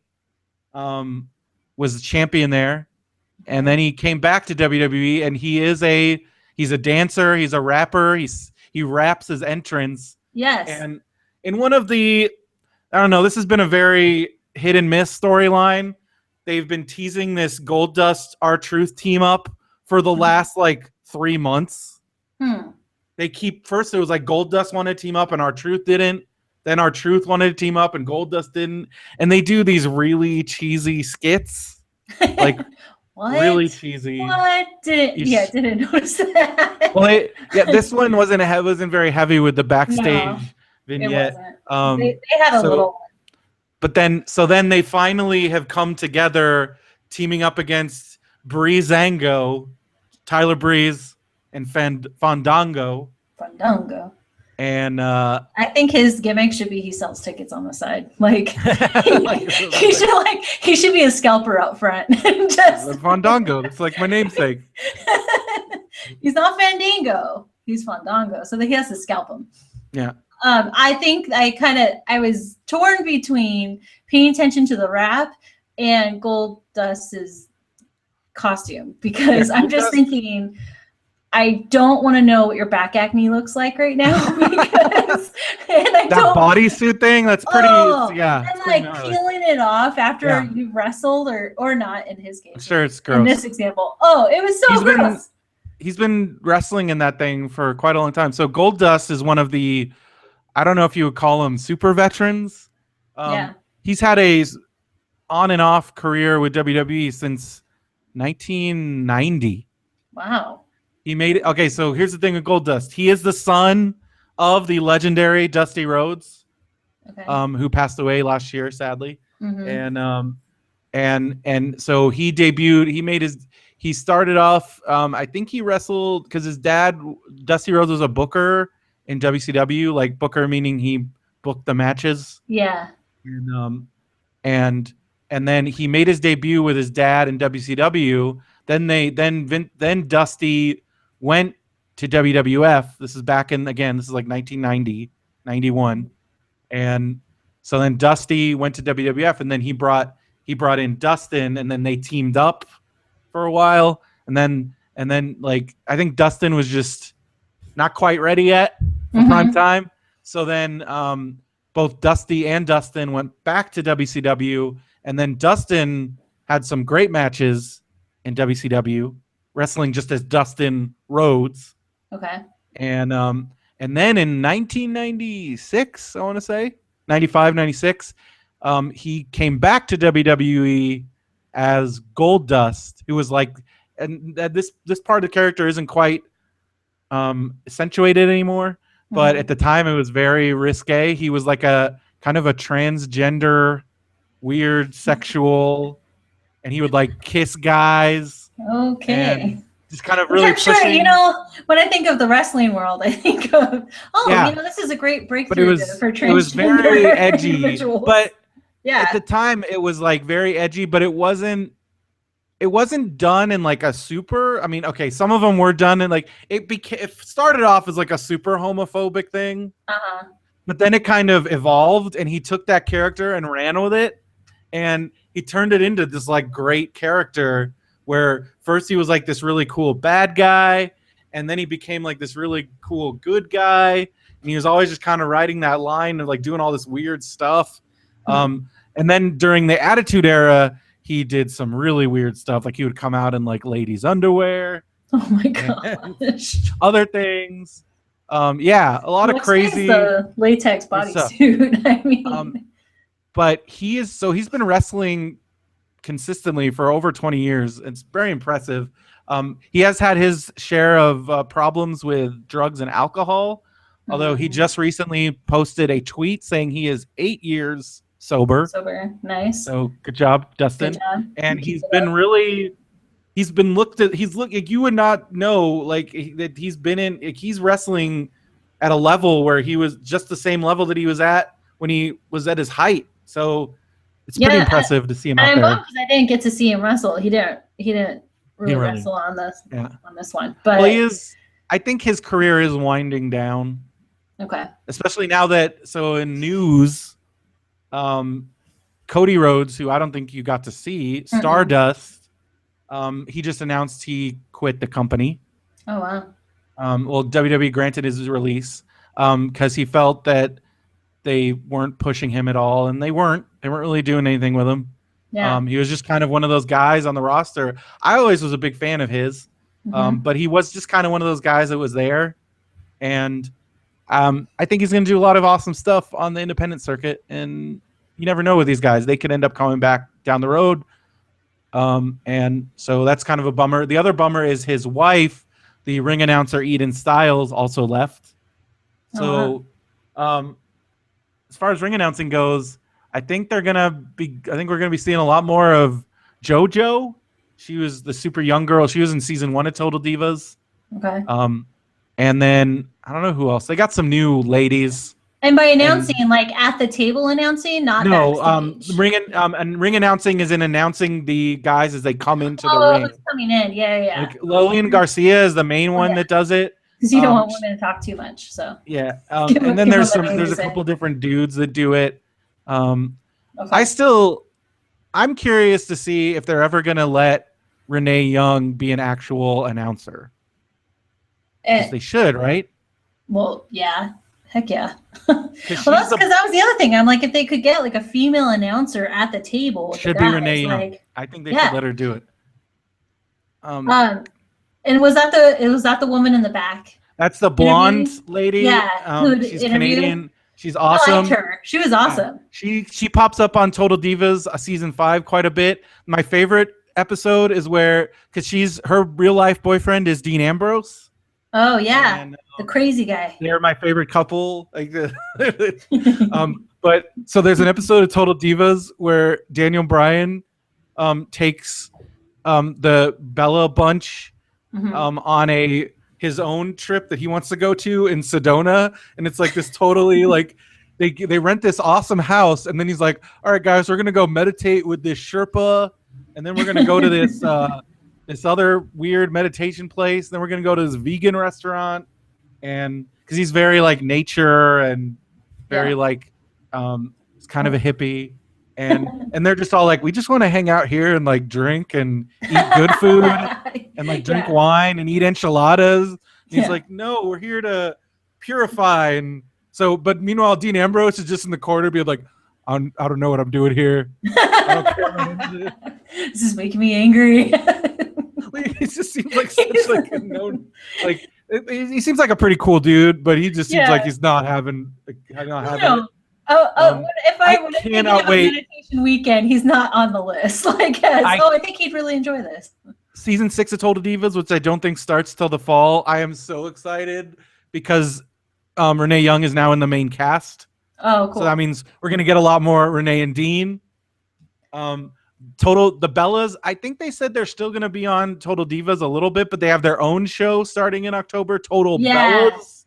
was the champion there, and then he came back to WWE, and he's a dancer, he's a rapper, he raps his entrance. Yes. And in one of the, I don't know, this has been a very hit and miss storyline. They've been teasing this Goldust R-Truth team up for the last like 3 months. They keep, first it was like Goldust wanted to team up and R-Truth didn't. Then R-Truth wanted to team up and Goldust didn't. And they do these really cheesy skits. Like what? Really cheesy. What? Didn't notice that. Well, this one wasn't very heavy with the backstage vignette. It wasn't. They had a little one. But then they finally have come together, teaming up against Breezango, Tyler Breeze, and Fandango. And I think his gimmick should be he sells tickets on the side. Like he should be a scalper out front. Just Fandango. It's like my namesake. He's not Fandango. He's Fandango. So that he has to scalp him. Yeah. I think I was torn between paying attention to the rap and Goldust's costume because I'm just thinking I don't want to know what your back acne looks like right now because that bodysuit thing, that's pretty and like peeling it off after you wrestled or not in his case. I'm sure it's gross. In this example. Oh, it was so gross. He's been wrestling in that thing for quite a long time. So Goldust is one of the, I don't know if you would call him super veterans. He's had a on and off career with WWE since 1990. Wow. He made it. Okay, so here's the thing with Goldust. He is the son of the legendary Dusty Rhodes, who passed away last year, sadly. And so he debuted. He started off. I think he wrestled because his dad, Dusty Rhodes, was a booker in WCW. Like booker meaning he booked the matches. Yeah. And then he made his debut with his dad in WCW. Then Dusty went to WWF. This is back in, again, this is like 1990, 91. And so then Dusty went to WWF, and then he brought in Dustin, and then they teamed up for a while. And then like I think Dustin was just not quite ready yet for prime time. So then both Dusty and Dustin went back to WCW, and then Dustin had some great matches in WCW, wrestling just as Dustin Rhodes. Okay. And then in 1996, I want to say 95, 96, he came back to WWE as Goldust, who was like, and this part of the character isn't quite accentuated anymore, but at the time it was very risque. He was like a kind of a transgender, weird sexual, and he would like kiss guys. Okay. Just kind of really pushing. Sure, when I think of the wrestling world, I think of this is a great breakthrough for transgender. It was very edgy, individuals. but at the time it was like very edgy, but it wasn't done in like a super. I mean, okay, some of them were done in like it started off as like a super homophobic thing, but then it kind of evolved, and he took that character and ran with it, and he turned it into this like great character. Where first he was like this really cool bad guy, and then he became like this really cool good guy, and he was always just kind of riding that line of like doing all this weird stuff. And then during the Attitude Era, he did some really weird stuff. Like he would come out in like ladies' underwear. Oh my gosh. Other things. Yeah, a lot of crazy the latex bodysuit. I mean, but he's been wrestling consistently for over 20 years. It's very impressive. He has had his share of problems with drugs and alcohol, although he just recently posted a tweet saying he is 8 years sober. Nice. So good job, Dustin. Good job. And he's been looked at. Like you would not know like that he's been in. Like, he's wrestling at a level where he was just the same level that he was at when he was at his height. So it's pretty impressive to see him out there. I'm because I didn't get to see him wrestle. He didn't really wrestle on this one. But well, he is. I think his career is winding down. Okay. Especially now that in news. Cody Rhodes, who I don't think you got to see, Stardust, he just announced he quit the company. Oh, wow. Well, WWE granted his release because he felt that they weren't pushing him at all, and they weren't really doing anything with him. Yeah. He was just kind of one of those guys on the roster. I always was a big fan of his, but he was just kind of one of those guys that was there, and I think he's going to do a lot of awesome stuff on the independent circuit, and you never know with these guys. They could end up coming back down the road. And so that's kind of a bummer. The other bummer is his wife, the ring announcer Eden Styles, also left. So as far as ring announcing goes, I think we're going to be seeing a lot more of JoJo. She was the super young girl. She was in season 1 of Total Divas. Okay. And then I don't know who else. They got some new ladies. And by announcing, like at the table announcing, not backstage. Ring announcing is in announcing the guys as they come into the ring. It's coming in, yeah. Like Lillian Garcia is the main one that does it. Because you don't want women to talk too much, so. Yeah, and then there's a couple different dudes that do it. I'm curious to see if they're ever gonna let Renee Young be an actual announcer. They should, right? Well, yeah. Heck yeah. Well, that's because that was the other thing. I'm like, if they could get like a female announcer at the table, should be Renee Young. I think they should let her do it. And was that the woman in the back? That's the blonde lady. Yeah, she's Canadian. She's awesome. I liked her. She was awesome. She pops up on Total Divas season 5 quite a bit. My favorite episode is because her real life boyfriend is Dean Ambrose. Oh yeah, and, the crazy guy. They're my favorite couple. But so there's an episode of Total Divas where Daniel Bryan takes the Bella Bunch on his own trip that he wants to go to in Sedona, and it's like this totally like they rent this awesome house, and then he's like, "All right, guys, we're gonna go meditate with this Sherpa, and then we're gonna go to this." This other weird meditation place. Then we're gonna go to this vegan restaurant, and because he's very like nature and very like it's kind of a hippie, and they're just all like, we just want to hang out here and like drink and eat good food and like drink wine and eat enchiladas. And he's like, no, we're here to purify. And so, but meanwhile, Dean Ambrose is just in the corner, being like, I don't know what I'm doing here. I don't care about this is making me angry. He just seems like such like a known, like he seems like a pretty cool dude, but he just seems like he's not having. If I would cannot wait meditation weekend, he's not on the list. Like, I think he'd really enjoy this. Season 6 of Total Divas, which I don't think starts till the fall. I am so excited because Renee Young is now in the main cast. Oh, cool. So that means we're gonna get a lot more Renee and Dean. The Bellas, I think they said they're still going to be on Total Divas a little bit, but they have their own show starting in October, Total Bellas.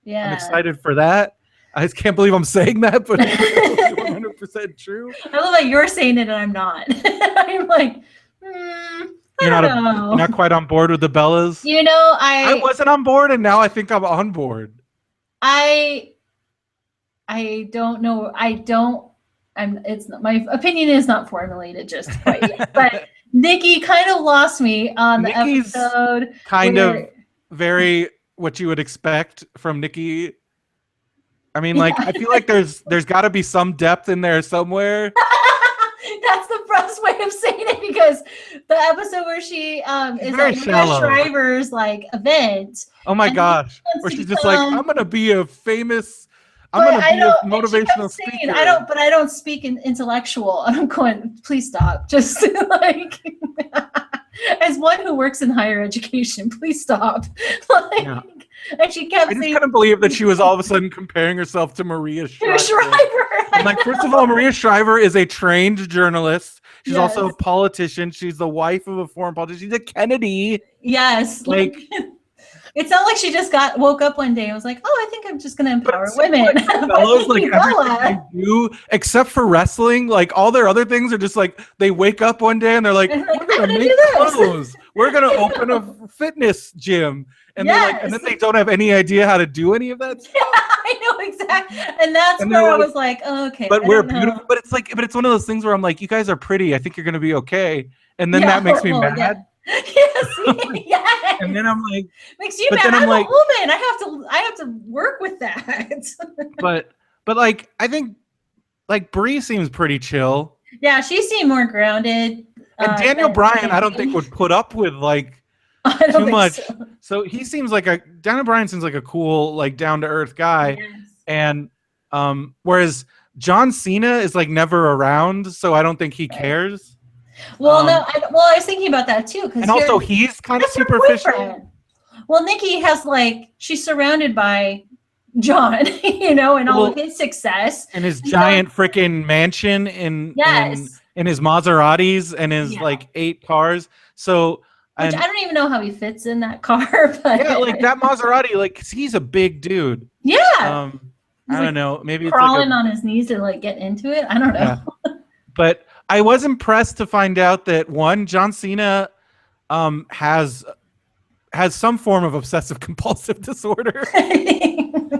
Yeah. I'm excited for that. I just can't believe I'm saying that, but it's 100% true. I love that you're saying it and I'm not. I'm like, you're not quite on board with the Bellas? You know, I wasn't on board, and now I think I'm on board. I don't know. My opinion is not formulated just quite yet, but Nikki kind of lost me on the episode. Kind of very what you would expect from Nikki. I mean, like, I feel like there's got to be some depth in there somewhere. That's the best way of saying it, because the episode where she is very at shallow. Maria Shriver's like event. Oh my and gosh! he wants Where to she's just like, become- I'm gonna be a famous. I'm But gonna I be a don't- and she kept motivational saying, speaker. I don't speak in intellectual. And I'm going, please stop. Just like, as one who works in higher education, please stop. Like, Yeah. and she kept I just saying, couldn't believe that she was all of a sudden comparing herself to Maria Shriver. Shriver. And like, first of all, Maria Shriver is a trained journalist. She's Yes. also a politician. She's the wife of a foreign politician. She's a Kennedy. Yes. Like, it's not like she just woke up one day and was like, "Oh, I think I'm just going to empower but women." fellows, like everything they do, except for wrestling, like all their other things are just like they wake up one day and they're like, And like, "We're gonna I'm gonna make do this." clothes. We're gonna open a fitness gym," and they're like, and then Yes. they don't have any idea how to do any of that. Yeah, I know exactly, and that's And where they're I like, was like, oh, "Okay." But I we're don't know. beautiful. But it's like, but it's one of those things where I'm like, you guys are pretty. I think you're gonna be okay. And then Yeah, that makes me well, mad. yeah. Yes, yes. And then I'm like, Makes you but mad. then I'm I'm like- a woman. I have to work with that. but like, I think like Bree seems pretty chill. Yeah, she seemed more grounded. And Daniel than Bryan, I don't Nikki. think would put up with like I don't too think much. so. So he seems like Daniel Bryan seems like a cool, like down to earth guy. Yes. And whereas John Cena is like never around, so I don't think he Right. cares. Well, no, I was thinking about that too, because And also he's kind of that's her superficial. boyfriend. Well, Nikki has she's surrounded by John, and all of his success. And his And giant freaking mansion in his Maseratis and his like 8 cars. So Which I don't even know how he fits in that car, but yeah, like that Maserati, like 'cause he's a big dude. Yeah. I don't know. Maybe it's crawling like on his knees to like get into it. I don't know. Yeah. But I was impressed to find out that John Cena has some form of obsessive compulsive disorder.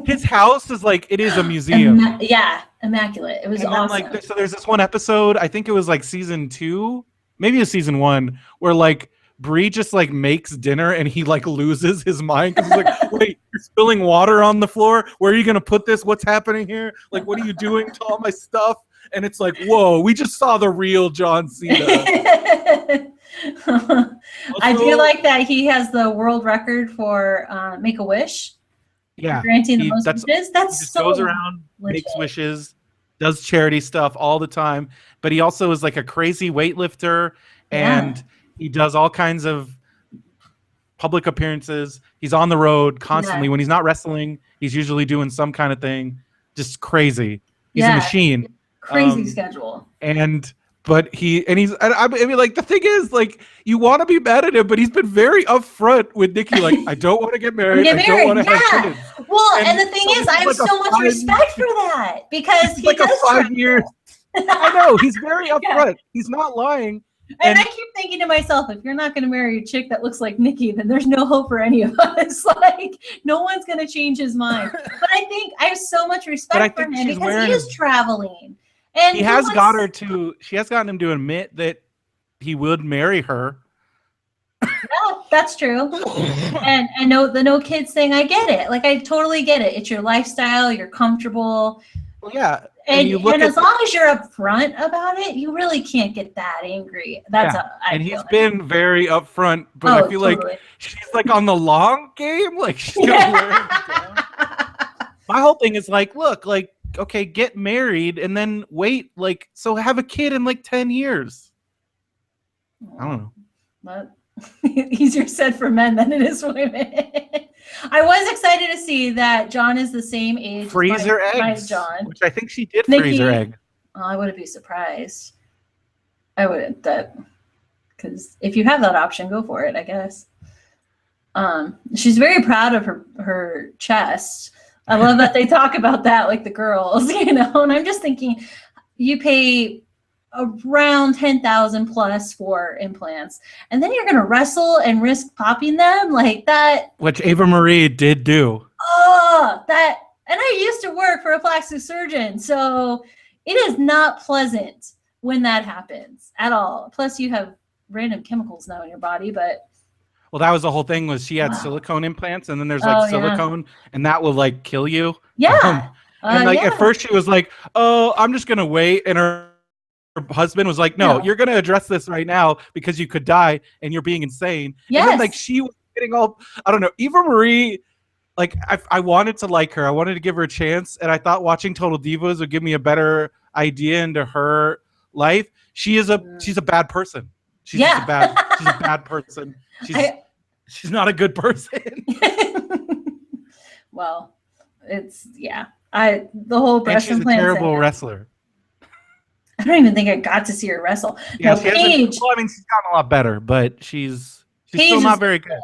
His house is like, it is a museum. Yeah, immaculate. It was And then, awesome. like, so there's this one episode, I think it was like season 2, maybe it's season 1, where like Bree just like makes dinner and he like loses his mind because he's like, wait, you're spilling water on the floor. Where are you gonna put this? What's happening here? Like, what are you doing to all my stuff? And it's like, whoa, we just saw the real John Cena. I do like that he has the world record for Make-A-Wish. Yeah, Granting the most wishes. That's he just so goes around, legit. makes wishes, does charity stuff all the time. But he also is like a crazy weightlifter, and he does all kinds of public appearances. He's on the road constantly. Yeah. When he's not wrestling, he's usually doing some kind of thing. Just crazy. He's a machine. Crazy schedule. But I mean, like, the thing is, like, you want to be mad at him, but he's been very upfront with Nikki. Like, I don't want to get married. I don't want to have kids. Well, and the thing so is, it's I have like a so much 5 respect for that because he like does a 5 travel. years. I know, he's very upfront. He's not lying. And I keep thinking to myself, if you're not going to marry a chick that looks like Nikki, then there's no hope for any of us. Like, no one's going to change his mind. But I think I have so much respect for him because he is traveling. And she has gotten him to admit that he would marry her. Yeah, that's true. And the no kids thing, I get it. Like, I totally get it. It's your lifestyle. You're comfortable. Well, yeah. And as long as you're upfront about it, you really can't get that angry. He's been very upfront, but I feel like she's like on the long game. Like, she's gonna wear him down. My whole thing is like, look, like, okay, get married and then wait, like, so have a kid in like 10 years. I don't know. But easier said for men than it is for women. I was excited to see that John is the same age Freezer as my eggs, John. which I think she did Nikki, freeze her egg. Oh, I wouldn't be surprised. I wouldn't, because if you have that option, go for it, I guess. She's very proud of her chest. I love that they talk about that like the girls, and I'm just thinking, you pay around 10,000 plus for implants, and then you're gonna wrestle and risk popping them like that. Which Ava Marie did do. Oh, that, and I used to work for a plastic surgeon, so it is not pleasant when that happens at all. Plus, you have random chemicals now in your body, but. Well, that was the whole thing, was she had silicone implants, and then there's like silicone, and that will like kill you. Yeah. And like Yeah. at first she was like, "Oh, I'm just gonna wait," and her husband was like, "No, you're gonna address this right now because you could die and you're being insane." Yes. And then like she was getting all, I don't know, Eva Marie. Like I wanted to like her. I wanted to give her a chance, and I thought watching Total Divas would give me a better idea into her life. She's a bad person. She's just a bad person. She's not a good person. Well, it's the whole breast and she's a terrible wrestler. I don't even think I got to see her wrestle. Yeah, no, Paige. Well, I mean, she's gotten a lot better, but she's still not very good.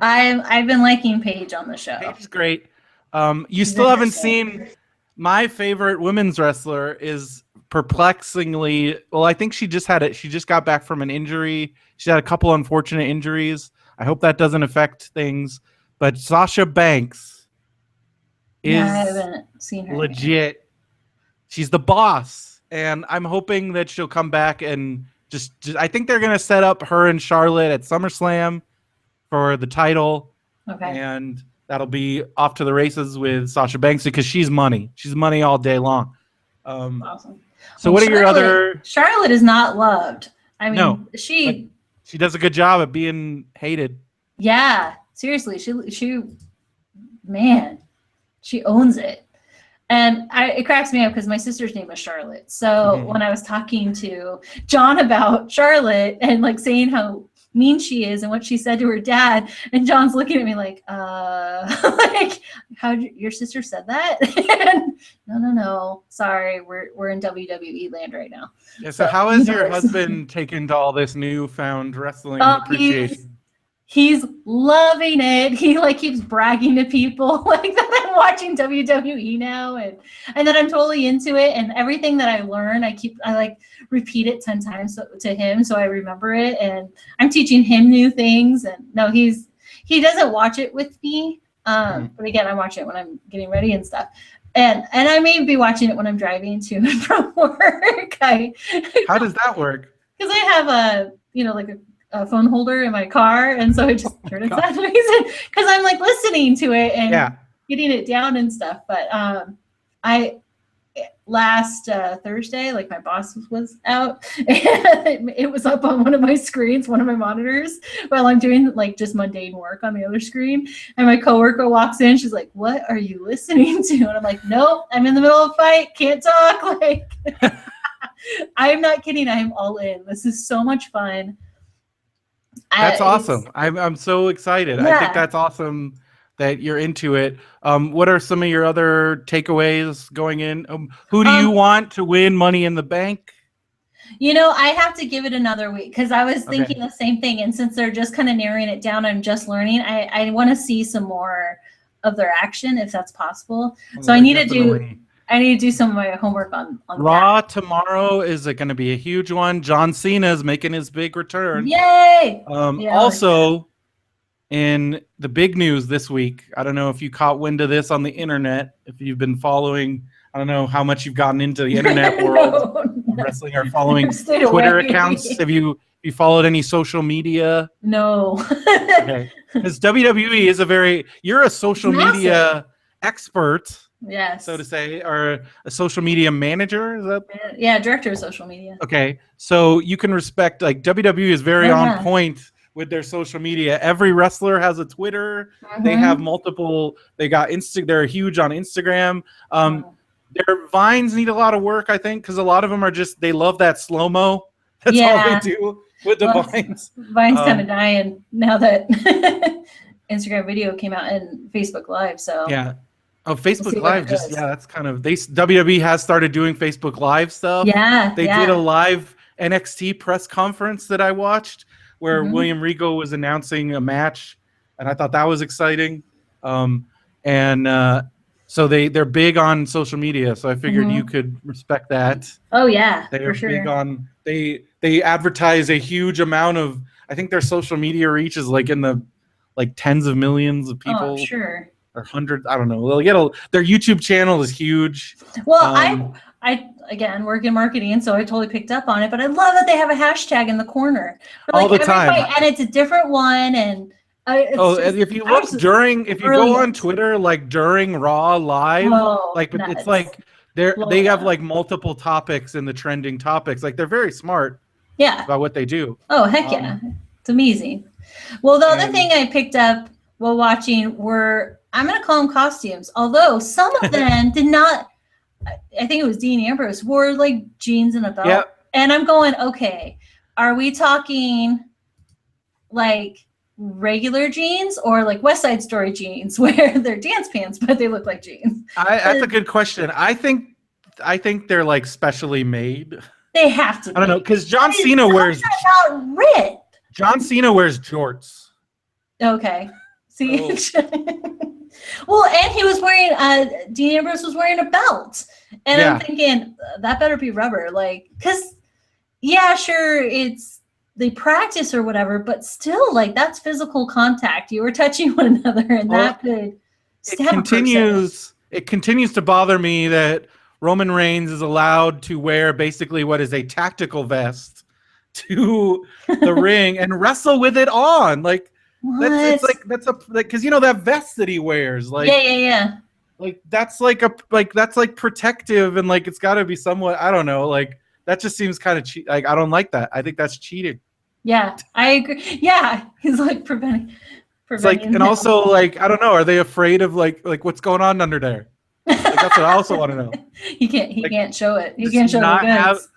I've been liking Paige on the show. Paige is great. You still haven't seen my favorite women's wrestler is perplexingly, well, I think she just got back from an injury. She had a couple unfortunate injuries. I hope that doesn't affect things. But Sasha Banks is I haven't seen her legit. She's the boss. And I'm hoping that she'll come back and just I think they're going to set up her and Charlotte at SummerSlam for the title. Okay. And that'll be off to the races with Sasha Banks because she's money. She's money all day long. Awesome. So what are your other... Charlotte is not loved. I mean, no, she does a good job at being hated. Yeah, seriously. She owns it. And it cracks me up because my sister's name is Charlotte. So when I was talking to John about Charlotte and like saying how mean she is and what she said to her dad, and John's looking at me like, like, how your sister said that? And no, sorry, we're in WWE land right now. Yeah. So how has your husband taken to all this newfound wrestling appreciation? He's loving it. He like keeps bragging to people like that I'm watching WWE now, and that I'm totally into it. And everything that I learn, I like repeat it 10 times to him so I remember it. And I'm teaching him new things. And no, he doesn't watch it with me. But again, I watch it when I'm getting ready and stuff. And I may be watching it when I'm driving to and from work. How does that work? Because I have a phone holder in my car, and so I just turn it sideways because I'm like listening to it and getting it down and stuff. But I last Thursday, like my boss was out, and it was up on one of my screens, one of my monitors, while I'm doing like just mundane work on the other screen. And my coworker walks in, she's like, "What are you listening to?" And I'm like, "Nope, I'm in the middle of a fight, can't talk." Like, I'm not kidding. I'm all in. This is so much fun. That's awesome. I'm so excited. I think that's awesome that you're into it. What are some of your other takeaways going in? Who do you want to win Money in the Bank? I have to give it another week because I was thinking the same thing. And since they're just kind of narrowing it down, I'm just learning. I want to see some more of their action if that's possible. So I need to do some of my homework on Raw tomorrow is going to be a huge one. John Cena is making his big return. Yay! Also, in the big news this week, I don't know if you caught wind of this on the internet. If you've been following, I don't know how much you've gotten into the internet world of wrestling or following Twitter accounts. Have you followed any social media? No. Okay. Because WWE is you're a social media expert. Yes. So to say, or a social media manager? Is that? Director of social media. Okay. So you can respect, like WWE is very on point with their social media. Every wrestler has a Twitter. They have multiple, they're huge on Instagram. Their Vines need a lot of work, I think, because a lot of them are they love that slow-mo. That's all they do with the Vines. Vine's kind of dying now that Instagram video came out and Facebook Live, so. Yeah. Oh, Facebook Live that's kind of WWE has started doing Facebook Live stuff. Yeah. They did a live NXT press conference that I watched where William Regal was announcing a match, and I thought that was exciting. So they're big on social media, so I figured you could respect that. Oh yeah, they're big on they advertise a huge amount of, I think their social media reach is like in the tens of millions of people. Oh, sure. Or hundreds, I don't know. Their YouTube channel is huge. Well, I again work in marketing, so I totally picked up on it. But I love that they have a hashtag in the corner all the time, and it's a different one. And And if you look if you go on Twitter, like during Raw live, like nuts. it's like they have like multiple topics in the trending topics. Like they're very smart. Yeah. About what they do. Oh heck yeah, it's amazing. Well, the other thing I picked up while watching were, I'm gonna call them costumes, although some of them did not. I think it was Dean Ambrose wore like jeans and a belt. Yep. And I'm going, okay, are we talking like regular jeans or like West Side Story jeans where they're dance pants but they look like jeans? That's a good question. I think they're like specially made. They have to. I don't know, because John Cena wears. Not ripped. John Cena wears jorts. Okay. See. Well, and he was wearing. Dean Ambrose was wearing a belt, and I'm thinking that better be rubber, like, because yeah, sure, it's they practice or whatever, but still, like, that's physical contact. You were touching one another, and that could stab a person. It continues to bother me that Roman Reigns is allowed to wear basically what is a tactical vest to the ring and wrestle with it on. Like, that's because you know that vest that he wears, like yeah. Like that's like protective, and like it's got to be somewhat, I don't know, like that just seems kind of cheap. Like I don't like that. I think that's cheating. Yeah, I agree. Yeah, he's like preventing. It's like, and also like I don't know, are they afraid of like what's going on under there? Like, that's what I also want to know. He can't show it. He can't show the goods.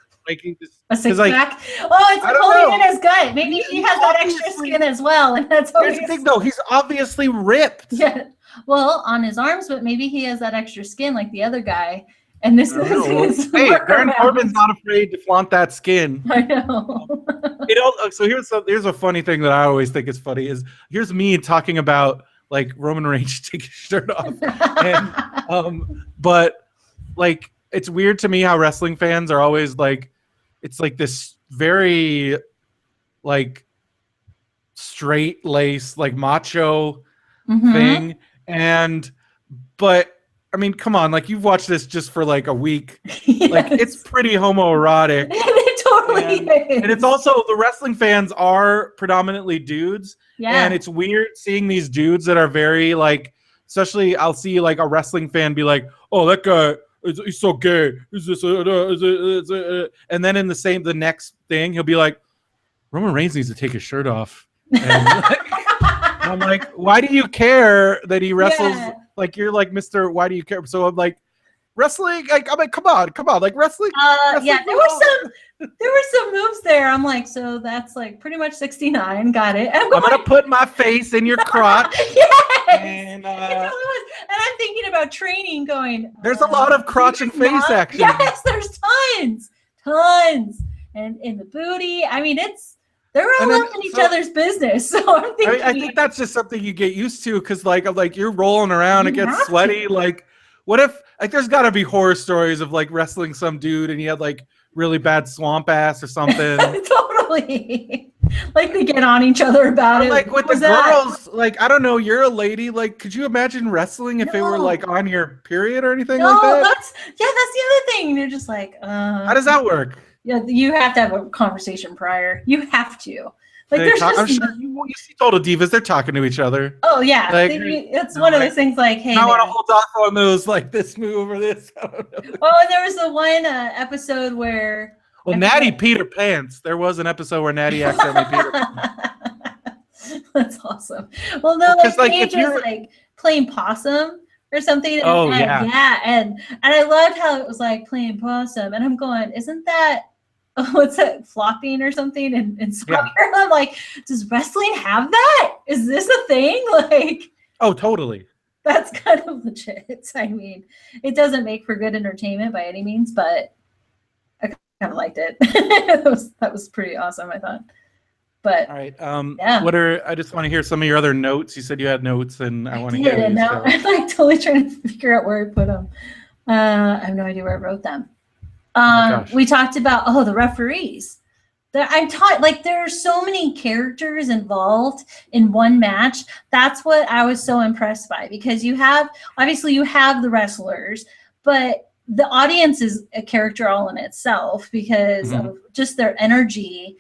A six pack? Oh, it's pulling in his gut. Maybe he has that extra skin as well, and that's here's the thing, though. He's obviously ripped. Yeah. Well, on his arms, but maybe he has that extra skin like the other guy. And this is his Baron Corbin's not afraid to flaunt that skin. I know. So here's a funny thing that I always think is funny is here's me talking about like Roman Reigns taking his shirt off, and but like it's weird to me how wrestling fans are always like, it's like this very like straight lace like macho thing, but I mean, come on, like you've watched this just for like a week. Yes. Like it's pretty homoerotic. It totally is. And it's also, the wrestling fans are predominantly dudes. Yeah. And it's weird seeing these dudes that are very like, especially I'll see like a wrestling fan be like, oh, that guy, he's so gay. Is this and then in the next thing, he'll be like, Roman Reigns needs to take his shirt off. And I'm like, why do you care that he wrestles? Yeah. Like, you're like, Mr. Why do you care? So I'm like, wrestling, like, I'm like, come on, like wrestling. Yeah, there were some moves there. I'm like, so that's like pretty much 69. Got it. I'm gonna put my face in your crotch. Yes. And, it totally was. And I'm thinking about training. Going. There's a lot of crotch and face action. Yes, there's tons, and in the booty. I mean, they're all up in each other's business. So I'm thinking. I think that's just something you get used to because, like you're rolling around, it gets sweaty. Like, what if, like, there's got to be horror stories of like wrestling some dude and he had like really bad swamp ass or something. Totally. Like they get on each other about it. Like with the girls, like, I don't know, you're a lady. Like, could you imagine wrestling if they were like on your period or anything like that? That's the other thing. You're just like, how does that work? Yeah, you have to have a conversation prior. You have to. Like, I'm sure you see Total Divas, they're talking to each other. Oh yeah, like, it's one of those things. Like, hey, I want to hold off on those, like this move or this. I don't know. Oh, and there was the one episode where. Well, Natty Peter Pants. There was an episode where Natty accidentally Peter Pants. That's awesome. Well, no, like if you're like playing possum or something. And I loved how it was like playing possum, and I'm going, isn't that? What's that, flopping or something in soccer? Yeah. I'm like, does wrestling have that? Is this a thing? Like, oh, totally. That's kind of legit. I mean, it doesn't make for good entertainment by any means, but I kind of liked it. that was pretty awesome, I thought. But all right, I just want to hear some of your other notes. You said you had notes, and I want to hear. And now I'm like totally trying to figure out where I put them. I have no idea where I wrote them. We talked about the referees. I'm taught, like, there are so many characters involved in one match. That's what I was so impressed by, because you have the wrestlers, but the audience is a character all in itself because of just their energy.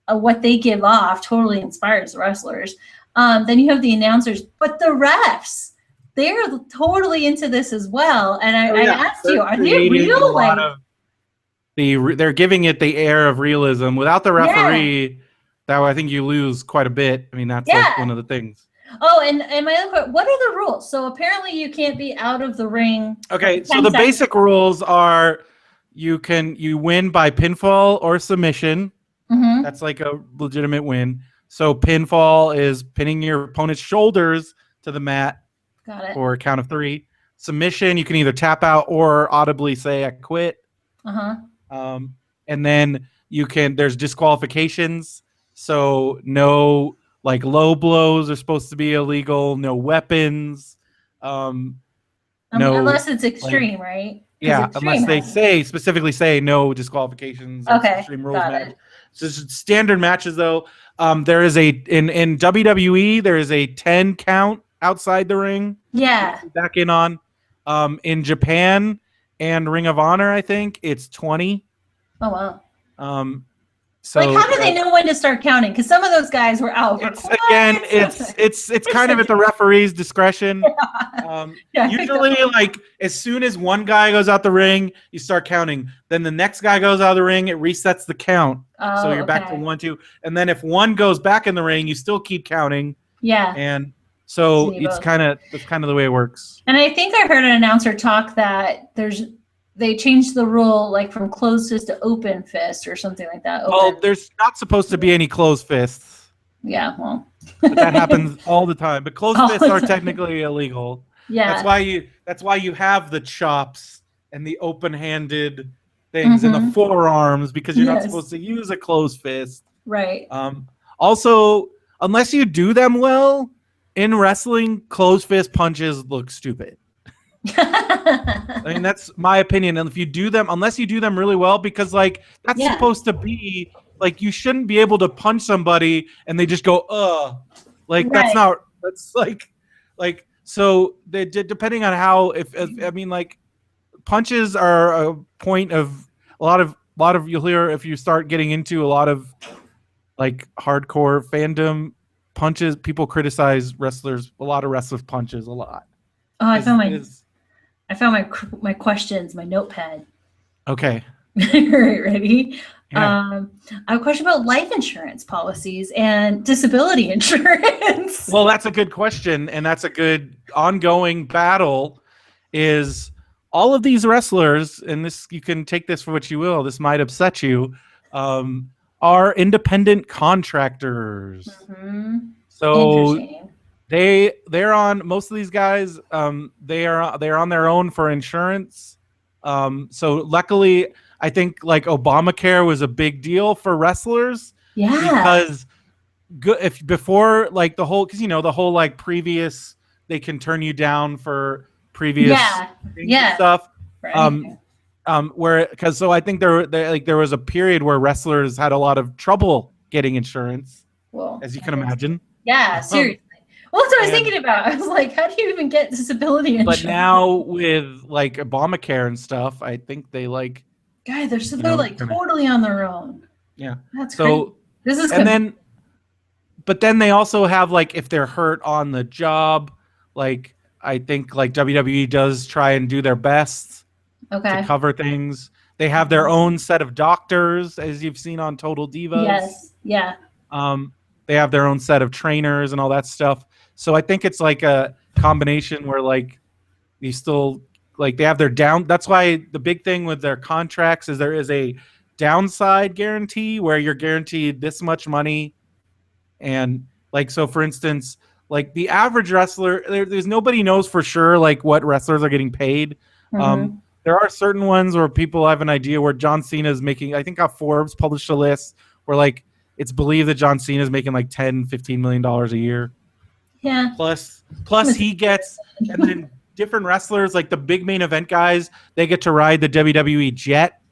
What they give off totally inspires the wrestlers. Then you have the announcers, but the refs, they're totally into this as well. And I asked you, are they real? They're giving it the air of realism. Without the referee, that I think you lose quite a bit. I mean, that's like one of the things. Oh, and my other question, what are the rules? So apparently you can't be out of the ring. Okay, so the basic rules are you win by pinfall or submission. Mm-hmm. That's like a legitimate win. So pinfall is pinning your opponent's shoulders to the mat. Got it. For a count of 3. Submission, you can either tap out or audibly say I quit. And then there's disqualifications. So no like low blows are supposed to be illegal. No weapons. Unless it's extreme, right? Yeah, unless they specifically say no disqualifications. Or extreme rules match. So standard matches though. There is in WWE there is a 10 count outside the ring. Yeah. Back in on. In Japan and Ring of Honor, I think it's 20. Oh wow. So like, how do they know when to start counting? Because some of those guys were out. It's kind of at the referee's discretion. Usually, like as soon as one guy goes out the ring, you start counting. Then the next guy goes out of the ring, it resets the count. So you're back to 1, 2, and then if one goes back in the ring, you still keep counting. Yeah. And so that's kind of the way it works. And I think I heard an announcer talk that they changed the rule like from closed fist to open fist or something like that. Well, there's not supposed to be any closed fists. Yeah, well. But that happens all the time. But closed fists are technically illegal. Yeah. That's why you have the chops and the open-handed things and the forearms, because you're not supposed to use a closed fist. Right. Also, unless you do them well, in wrestling, closed fist punches look stupid. I mean, that's my opinion. And if you do them, unless you do them really well, because like that's supposed to be like you shouldn't be able to punch somebody and they just go like that's like so they depending on how I mean like punches are a point of a lot of you'll hear if you start getting into a lot of like hardcore fandom punches, people criticize wrestlers, a lot of wrestlers punches a lot. Oh, I found my questions, my notepad. Okay. Ready? Yeah. I have a question about life insurance policies and disability insurance. Well, that's a good question, and that's a good ongoing battle. Is all of these wrestlers, and this you can take this for what you will. This might upset you. Are independent contractors. Mm-hmm. So they're on most of these guys. They're on their own for insurance. So luckily, I think like Obamacare was a big deal for wrestlers. Yeah. Because if before like the whole like previous they can turn you down for previous stuff. Right. So I think there was a period where wrestlers had a lot of trouble getting insurance, as you can imagine. Yeah, seriously. Well, that's what I was thinking about. I was like, how do you even get disability insurance? But now with like Obamacare and stuff, I think they like. Guys, they're like totally on their own. Yeah, that's great. This is but then they also have like if they're hurt on the job, like I think like WWE does try and do their best. Okay. To cover things. They have their own set of doctors, as you've seen on Total Divas. Yes. Yeah. They have their own set of trainers and all that stuff. So I think it's like a combination where like you still like they have their down. That's why the big thing with their contracts is there is a downside guarantee where you're guaranteed this much money. And like, so for instance, like the average wrestler, there's nobody knows for sure like what wrestlers are getting paid. Mm-hmm. There are certain ones where people have an idea where John Cena is making, I think Forbes published a list where like it's believed that John Cena is making like $10-15 million a year. Yeah. Plus he gets, and then different wrestlers, like the big main event guys, they get to ride the WWE jet.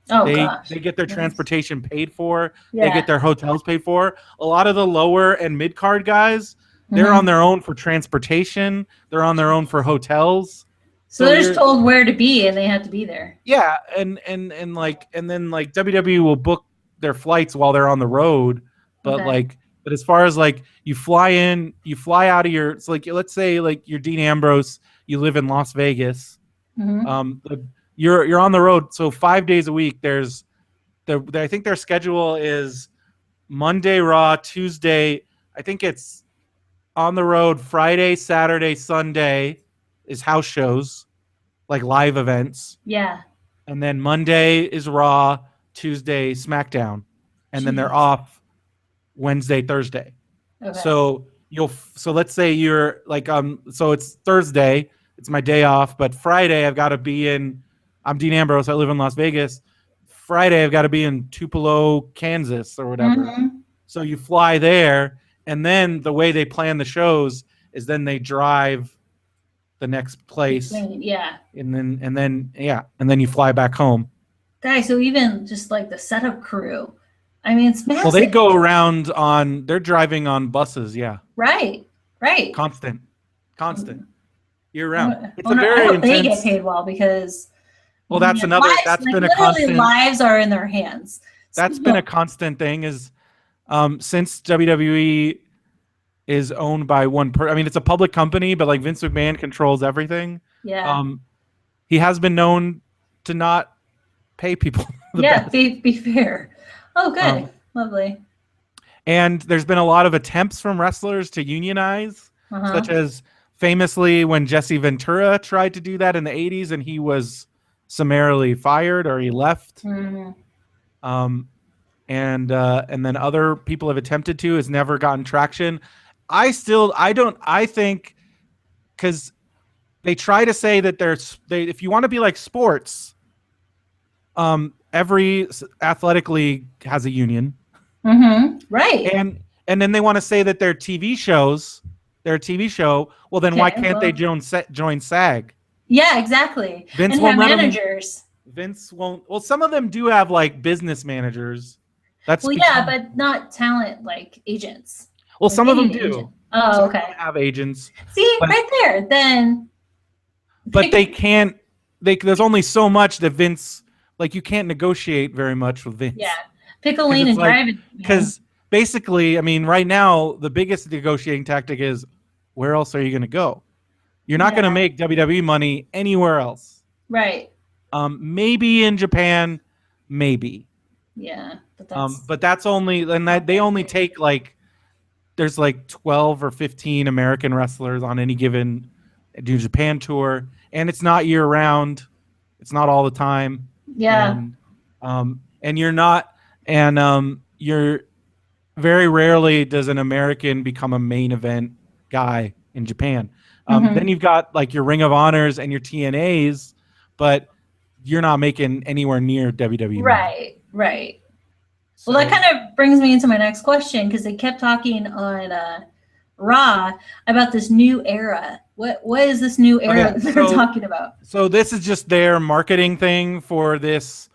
They get their transportation paid for. Yeah. They get their hotels paid for. A lot of the lower and mid card guys, they're on their own for transportation. They're on their own for hotels. So they're just told where to be, and they have to be there. Yeah, and then like WWE will book their flights while they're on the road, but like But as far as like you fly in, you fly out of your, so like let's say like you're Dean Ambrose, you live in Las Vegas. Mhm. You're on the road, so 5 days a week. I think their schedule is Monday Raw, Tuesday. I think it's on the road Friday, Saturday, Sunday is house shows, like live events. Yeah. And then Monday is Raw, Tuesday SmackDown, and then they're Jeez. off Wednesday, Thursday. Okay. So let's say you're like so it's Thursday, it's my day off, but Friday I've got to be in. I'm Dean Ambrose. I live in Las Vegas. Friday I've got to be in Tupelo, Kansas, or whatever. Mhm. So you fly there, and then the way they plan the shows is then they drive the next place, Yeah. and then you fly back home. Guys, so even just like the setup crew, I mean, it's massive. Well, they go around on. They're driving on buses. Yeah, Right. constant, Mm. year round. It's Well, a I very hope they intense. get paid well because Well, that's man, another. lives, That's like, been a literally constant. lives are in their hands. That's So, been a constant thing. Is since WWE is owned by one I mean, it's a public company, but like Vince McMahon controls everything. yeah. He has been known to not pay people the Yeah, best. be fair. Oh, good. Lovely. And there's been a lot of attempts from wrestlers to unionize, such Uh-huh. as famously when Jesse Ventura tried to do that in the 80s and he was summarily fired or he left. Mhm. And then other people have attempted to, has never gotten traction. I think because they try to say that if you want to be like sports, every athletic league has a union. Right. And then they want to say that their TV shows, their TV show. Well, then why can't they join SAG? Yeah, exactly. Vince and won't have let managers. Vince won't. Well, some of them do have like business managers. Yeah, but not talent like agents. Well, like some of them do. Agent. Oh, some okay. of them have agents. See, right there. Then. But they can't. There's only so much that Vince. Like you can't negotiate very much with Vince. Yeah, pick a lane and drive it. Because basically, I mean, right now the biggest negotiating tactic is where else are you going to go? You're not going to make WWE money anywhere else. Right. Maybe in Japan, maybe. Yeah, but that's only, and they only take like, there's like 12 or 15 American wrestlers on any given New Japan tour, and it's not year round. It's not all the time. Yeah. And you're not, and you're very rarely does an American become a main event guy in Japan. Then you've got like your Ring of Honors and your TNAs, but you're not making anywhere near WWE. Right. So, well, that kind of brings me into my next question because they kept talking on Raw about this new era. What is this new era that they're talking about? So this is just their marketing thing for this.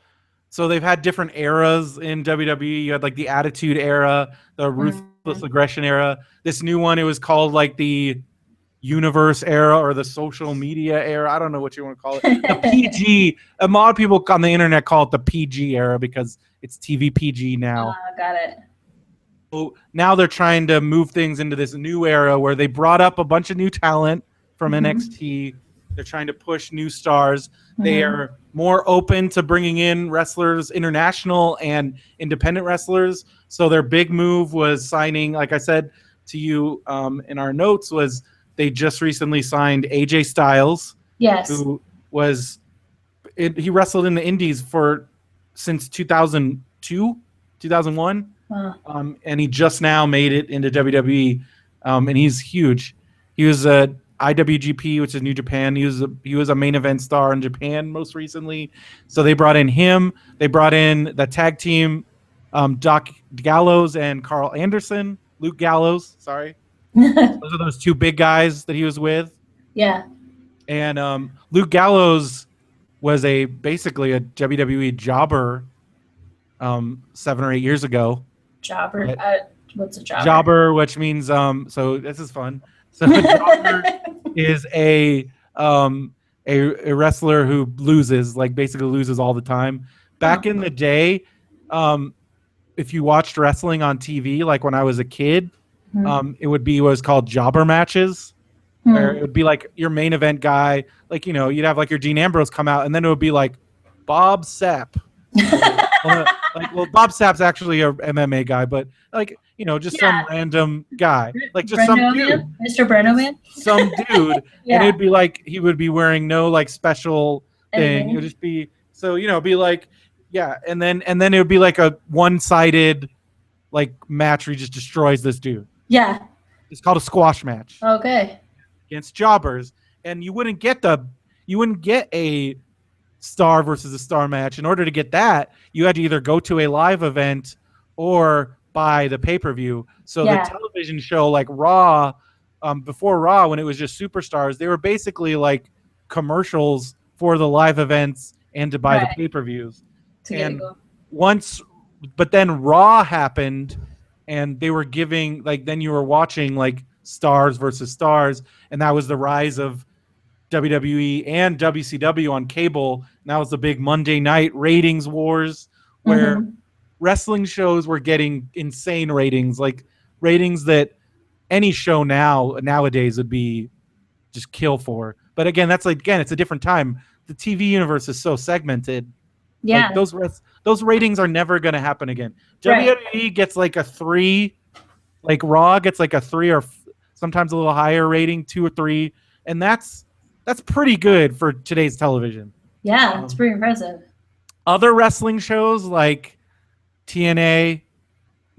So they've had different eras in WWE. You had like the Attitude Era, the Ruthless Aggression Era. This new one, it was called like the Universe Era or the Social Media Era. I don't know what you want to call it. The PG. A lot of people on the internet call it the PG era because it's TV PG now. Got it. So now they're trying to move things into this new era where they brought up a bunch of new talent from NXT. They're trying to push new stars. They are more open to bringing in wrestlers, international and independent wrestlers. So their big move was signing, like I said to you in our notes, was they just recently signed AJ Styles. Yes. Who was he wrestled in the Indies since 2002, 2001. And he just now made it into WWE, and he's huge. He was a IWGP, which is New Japan. He was a main event star in Japan most recently. So they brought in him. They brought in the tag team, Doc Gallows and Carl Anderson. Luke Gallows, sorry. Those are those two big guys that he was with. Yeah. And Luke Gallows was basically a WWE jobber 7 or 8 years ago. Jobber? What's a jobber? Jobber, which means so this is fun. So a jobber is a wrestler who loses, like basically loses all the time. Back in the day, if you watched wrestling on TV, like when I was a kid, Hmm. it would be what's called jobber matches, where Hmm. it would be like your main event guy, like you'd have like your Dean Ambrose come out, and then it would be like Bob Sapp, well, Bob Sapp's actually a MMA guy, but like just Yeah. some random guy, like just some Brendo dude, Man? Mr. Brendo Man? some dude, and Yeah. it'd be like he would be wearing no like special thing. It would Anything. just be be like and then it would be like a one-sided like match where he just destroys this dude. Yeah. It's called a squash match Okay. against jobbers, and you wouldn't get a star versus a star match. In order to get that, you had to either go to a live event or buy the pay-per-view. So the Yeah. television show like Raw, before Raw, when it was just superstars, they were basically like commercials for the live events and to buy the Right. pay-per-views. To get it And going. once, but then Raw happened, and they were giving like then you were watching like stars versus stars, and that was the rise of WWE and WCW on cable. And that was the big Monday night ratings wars where Mhm. wrestling shows were getting insane ratings, like ratings that any show nowadays would be just kill for. But again, it's a different time. The TV universe is so segmented. Yeah. Like those ratings are never going to happen again. Right. WWE gets like a 3, like Raw gets like a 3 or sometimes a little higher rating, 2 or 3, and that's pretty good for today's television. Yeah, it's pretty impressive. Other wrestling shows like TNA,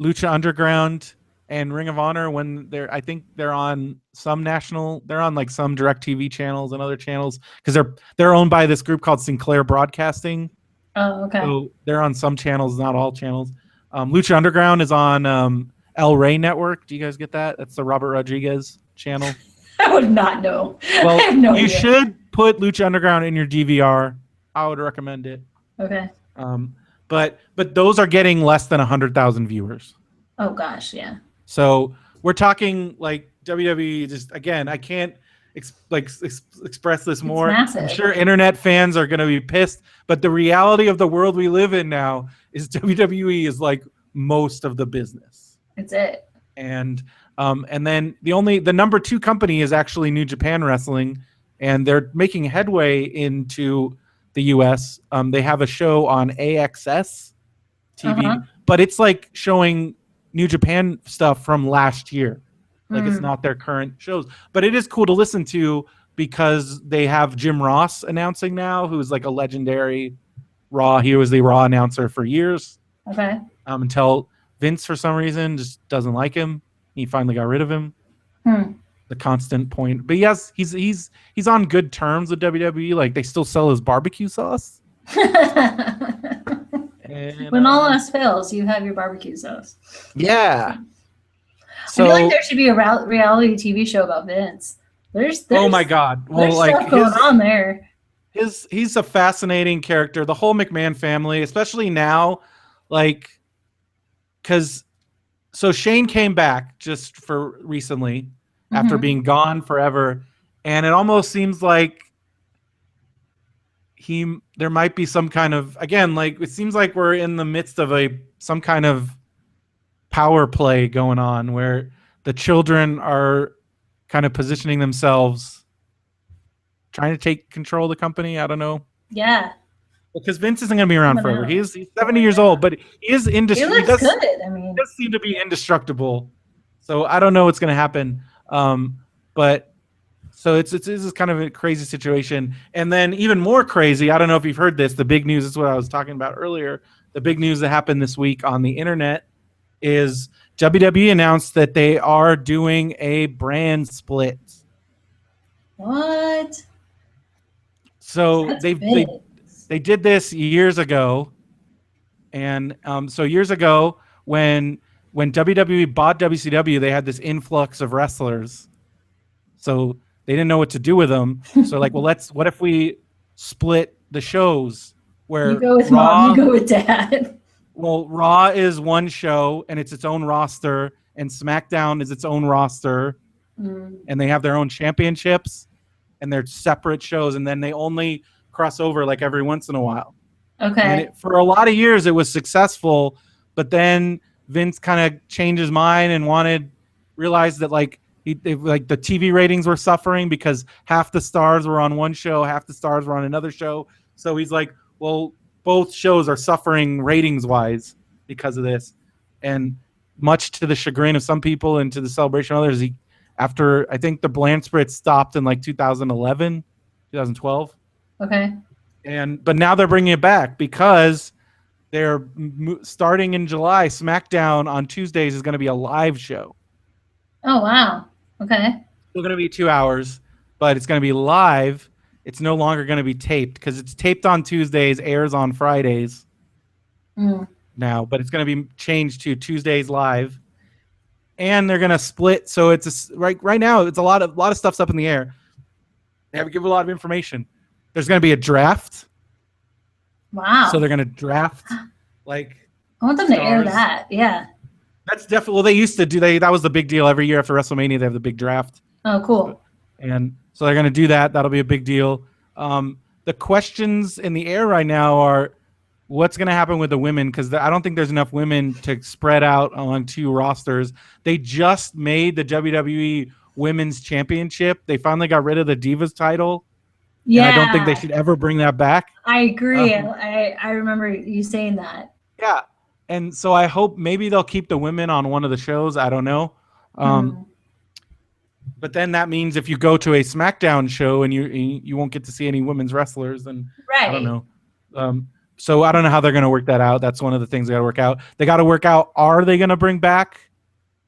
Lucha Underground, and Ring of Honor, when I think they're on some they're on like some direct TV channels and other channels because they're owned by this group called Sinclair Broadcasting. Oh, okay. So they're on some channels, not all channels. Lucha Underground is on El Rey Network. Do you guys get that? That's the Robert Rodriguez channel. I would not know. Well, I have no you idea. should put Lucha Underground in your DVR. I would recommend it. Okay. But those are getting less than 100,000 viewers. Oh gosh, yeah. So we're talking like WWE. Just again, I can't express this more. Massive. I'm sure internet fans are going to be pissed, but the reality of the world we live in now is WWE is like most of the business. It's it. And then the number 2 company is actually New Japan Wrestling, and they're making headway into the US. They have a show on AXS TV, but it's like showing New Japan stuff from last year. Like it's not their current shows, but it is cool to listen to because they have Jim Ross announcing now, who's like a legendary Raw. He was the Raw announcer for years. Okay. Until Vince, for some reason, just doesn't like him. He finally got rid of him. The constant point, but yes, he's on good terms with WWE. Like they still sell his barbecue sauce. And, when all else fails, you have your barbecue sauce. Yeah. So I feel like there should be a reality TV show about Vince. There's oh my god! Well, there's like stuff going on there. He's a fascinating character. The whole McMahon family, especially now, like, because so Shane came back just for recently after being gone forever, and it almost seems like there might be some kind of, again, like it seems like we're in the midst of some kind of power play going on where the children are kind of positioning themselves, trying to take control of the company. I don't know. Yeah. Because Vince isn't going to be around forever. He's 70 years old, but he is indestructible. He looks good. I mean, he does seem to be indestructible. So I don't know what's going to happen. But so this is kind of a crazy situation. And then even more crazy, I don't know if you've heard this, the big news is what I was talking about earlier. The big news that happened this week on the internet is WWE announced that they are doing a brand split. What? So they did this years ago. And so years ago when WWE bought WCW, they had this influx of wrestlers. So they didn't know what to do with them. So like, well, what if we split the shows where you go with Raw, mom, you go with dad. Well, Raw is one show and it's its own roster, and SmackDown is its own roster, and they have their own championships, and they're separate shows, and then they only cross over like every once in a while. Okay. And for a lot of years, it was successful, but then Vince kind of changed his mind and realized that like like the TV ratings were suffering because half the stars were on one show, half the stars were on another show. So he's like, well, both shows are suffering ratings wise because of this. And much to the chagrin of some people and to the celebration of others, after I think the Blanchard stopped in like 2011, 2012. Okay. But now they're bringing it back because they're starting in July. SmackDown on Tuesdays is going to be a live show. Oh, wow. Okay. Still going to be 2 hours, but it's going to be live. It's no longer going to be taped because it's taped on Tuesdays, airs on Fridays now, but it's going to be changed to Tuesdays live. And they're going to split. So it's right now, it's a lot of stuff's up in the air. They haven't given a lot of information. There's going to be a draft. Wow. So they're going to draft like I want them to air that. Yeah. That's definitely, well, they used to do, that was the big deal every year after WrestleMania. They have the big draft. Oh, cool. And so they're going to do that. That'll be a big deal. The questions in the air right now are what's going to happen with the women, because I don't think there's enough women to spread out along 2 rosters. They just made the WWE Women's Championship. They finally got rid of the Divas title. Yeah. And I don't think they should ever bring that back. I agree. I remember you saying that. Yeah. And so I hope maybe they'll keep the women on one of the shows. I don't know. But then that means if you go to a SmackDown show and you won't get to see any women's wrestlers, then I don't know. So I don't know how they're going to work that out. That's one of the things they got to work out. They got to work out, are they going to bring back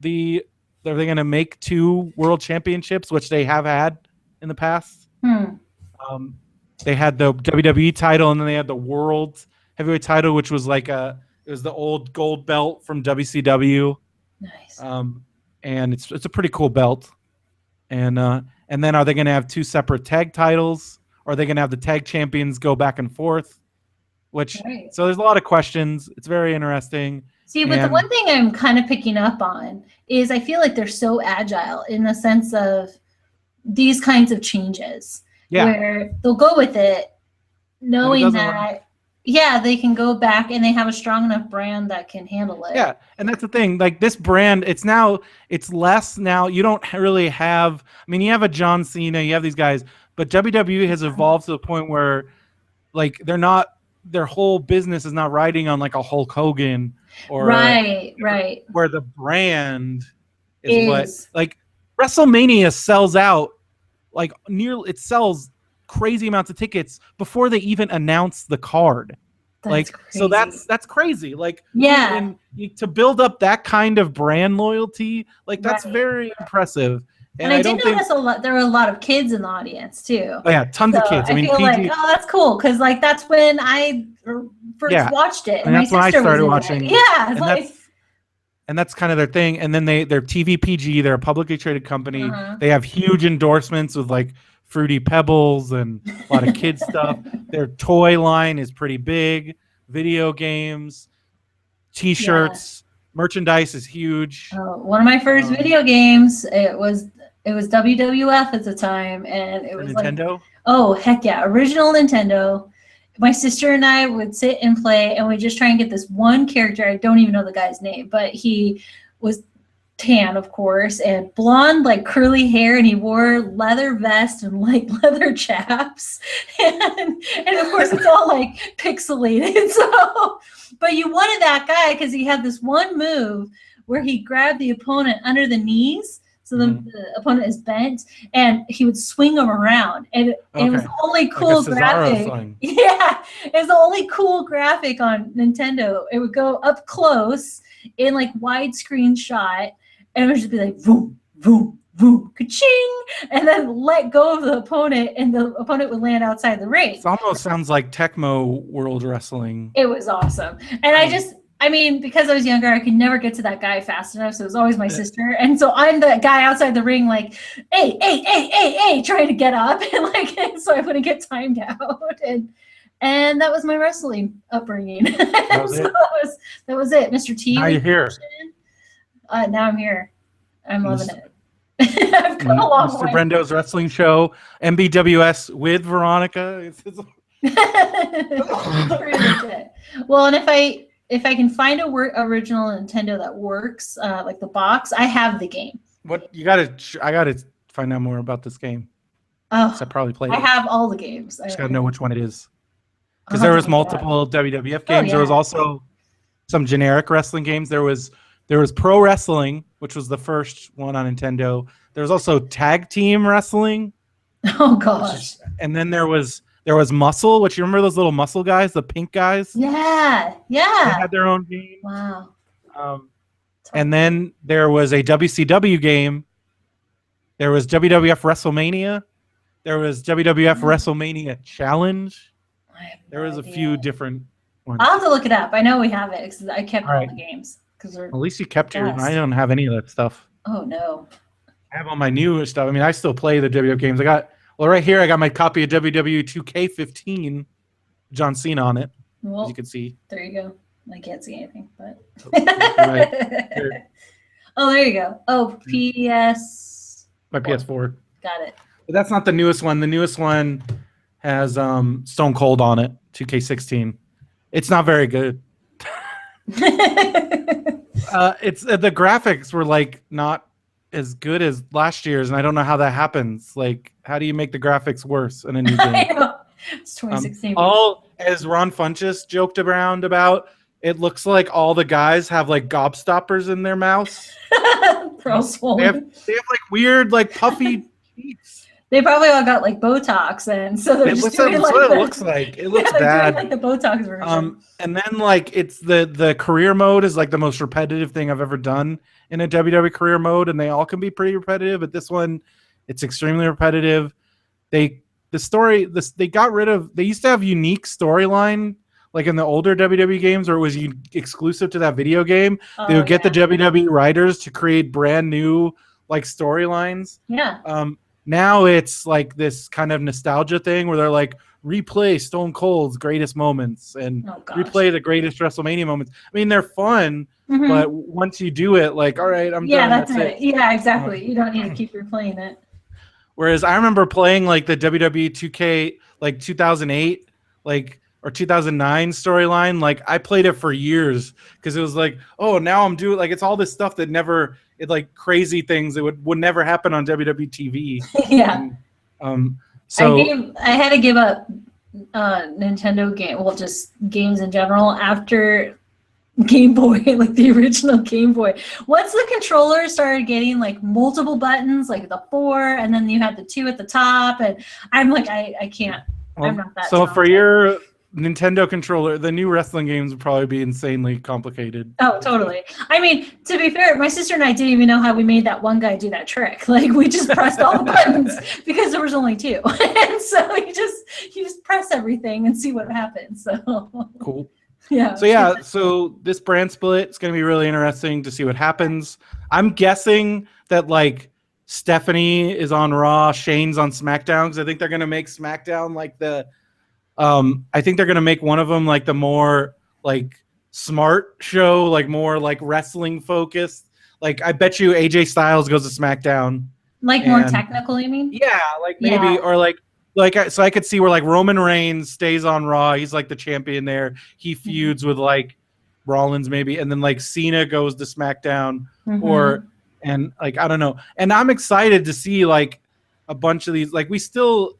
are they going to make 2 world championships, which they have had in the past? They had the WWE title, and then they had the World Heavyweight title, which was like it was the old gold belt from WCW. Nice. And it's a pretty cool belt. And then are they going to have 2 separate tag titles? Or are they going to have the tag champions go back and forth? So there's a lot of questions. It's very interesting. See, but the one thing I'm kind of picking up on is I feel like they're so agile in the sense of these kinds of changes. Yeah. Where they'll go with it knowing that they can go back and they have a strong enough brand that can handle it. Yeah, and that's the thing. Like this brand, it's less now. You don't really have, I mean, you have a John Cena, you have these guys, but WWE has evolved to the point where like their whole business is not riding on like a Hulk Hogan or right. Where the brand is what like WrestleMania sells out like it sells crazy amounts of tickets before they even announce the card. That's crazy. So that's crazy. Like and to build up that kind of brand loyalty, like that's very impressive. And I did notice there were a lot of kids in the audience too. Oh yeah, tons of kids. I mean, feel like, oh, that's cool because like that's when I first watched it, and that's when I started watching. Yeah, and that's kind of their thing. And then they're TV PG. They're a publicly traded company. They have huge endorsements with like Fruity Pebbles and a lot of kids stuff. Their toy line is pretty big. Video games, T-shirts, merchandise is huge. One of my first video games, it was WWF at the time, and it was Nintendo. Like, oh heck yeah, original Nintendo. My sister and I would sit and play, and we'd just try and get this one character. I don't even know the guy's name, but he was tan, of course, and blonde, like curly hair, and he wore leather vest and like leather chaps, and of course it's all like pixelated. So, but you wanted that guy because he had this one move where he grabbed the opponent under the knees. So the opponent is bent, and he would swing them around, and it was the only cool graphic. Yeah, it was the only cool graphic on Nintendo. It would go up close in like widescreen shot, and it would just be like boom, boom, boom, ka-ching, and then let go of the opponent, and the opponent would land outside the ring. It almost sounds like Tecmo World Wrestling. It was awesome, and I mean, because I was younger, I could never get to that guy fast enough, so it was always my sister. And so I'm the guy outside the ring, like, hey, trying to get up, and like, so I wouldn't get timed out. And that was my wrestling upbringing. That was it, Mr. T. Now you're here. Now I'm here. I'm loving it. I've come a long way. Mr. Brendo's wrestling show, MBWS with Veronica. Well, and if I can find original Nintendo that works, like the box, I have the game. What you gotta? I gotta find out more about this game. Oh, I probably played I it. have all the games. Just gotta know which one it is. I'll Because have there to was look it up. multiple WWF Oh, games. There was yeah. also some generic wrestling games. There was Pro Wrestling, which was the first one on Nintendo. There was also Tag Team Wrestling. Oh gosh. And then there was Muscle, which you remember those little muscle guys, the pink guys? Yeah. They Yeah. had their own game. Wow. And then there was a WCW game. There was WWF WrestleMania. There was WWF WrestleMania Challenge. There was a few different ones. I'll have to look it up. I know we have it because I kept all Right. the games. At least you kept yours. Yes. I don't have any of that stuff. Oh no. I have all my new stuff. I mean, I still play the WWF games. Right here, I got my copy of WWE 2K15, John Cena on it, Well, as you can see. there you go. I can't see anything, but. Right. Here. Oh, there you go. Oh, PS. My PS4. Got it. But that's not the newest one. The newest one has Stone Cold on it, 2K16. It's not very good. It's the graphics were like not as good as last year's, and I don't know how that happens. Like, how do you make the graphics worse in a new game? It's 2016. All as Ron Funches joked around about, it looks like all the guys have like gobstoppers in their mouths. They're all swollen. They have like weird, like puffy cheeks. They probably all got like Botox, and so they're just doing That's like what the, it looks like. It looks they're bad. doing, like the Botox version. And then like it's the career mode is like the most repetitive thing I've ever done in a WWE career mode, and they all can be pretty repetitive, but this one, it's extremely repetitive. They got rid of. They used to have unique storyline. Like in the older WWE games, or it was exclusive to that video game, they would get the WWE writers to create brand new like storylines. Yeah. Now it's like this kind of nostalgia thing where they're like replay Stone Cold's greatest moments and replay the greatest WrestleMania moments. I mean, they're fun, but once you do it, like, all right, I'm done. That's it. Yeah, exactly. You don't need to keep replaying it. Whereas I remember playing like the WWE 2K like 2008, like or 2009 storyline. Like I played it for years because it was like, oh, now I'm doing like it's all this stuff that never like crazy things that would never happen on WWE TV. Yeah. So I had to give up Nintendo game, well, just games in general after Game Boy, like the original Game Boy. Once the controller started getting like multiple buttons, like the 4, and then you had the 2 at the top, and I'm like, I can't. I'm not that. So for your Nintendo controller, the new wrestling games would probably be insanely complicated. Oh, totally. I mean, to be fair, my sister and I didn't even know how we made that one guy do that trick. Like we just pressed all the buttons because there was only 2. And so you just press everything and see what happens. So cool. Yeah. So this brand split is going to be really interesting to see what happens. I'm guessing that like Stephanie is on Raw, Shane's on SmackDown, because I think they're going to make SmackDown like the I think they're going to make one of them like the more like smart show, like more like wrestling focused. Like I bet you AJ Styles goes to SmackDown. Like more technical, you mean? Yeah, like maybe or like so I could see where like Roman Reigns stays on Raw. He's like the champion there. He feuds with like Rollins maybe, and then like Cena goes to SmackDown and like I don't know. And I'm excited to see like a bunch of these. Like we still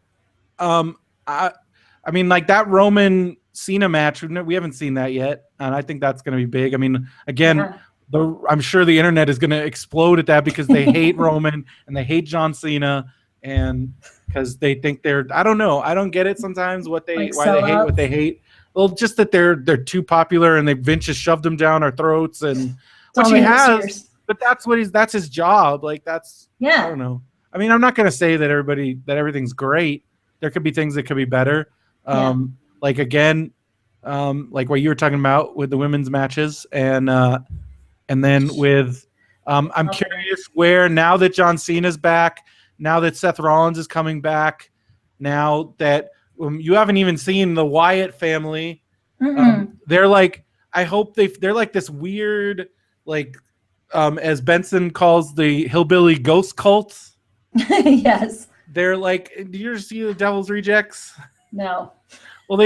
I mean, like that Roman Cena match, we haven't seen that yet, and I think that's going to be big. I mean, again, I'm sure the internet is going to explode at that because they hate Roman and they hate John Cena, and because they think I don't know, I don't get it sometimes why they hate what they hate. Well, just that they're too popular and Vince just shoved them down our throats, and which he has, but that's his job. Like that's I don't know. I mean, I'm not going to say that everything's great. There could be things that could be better. Like again, like what you were talking about with the women's matches, and then with I'm curious where now that John Cena's back, now that Seth Rollins is coming back, now that you haven't even seen the Wyatt family, they're like I hope they're like this weird like as Benson calls the hillbilly ghost cult. Yes. They're like, did you ever see the Devil's Rejects? No. Well,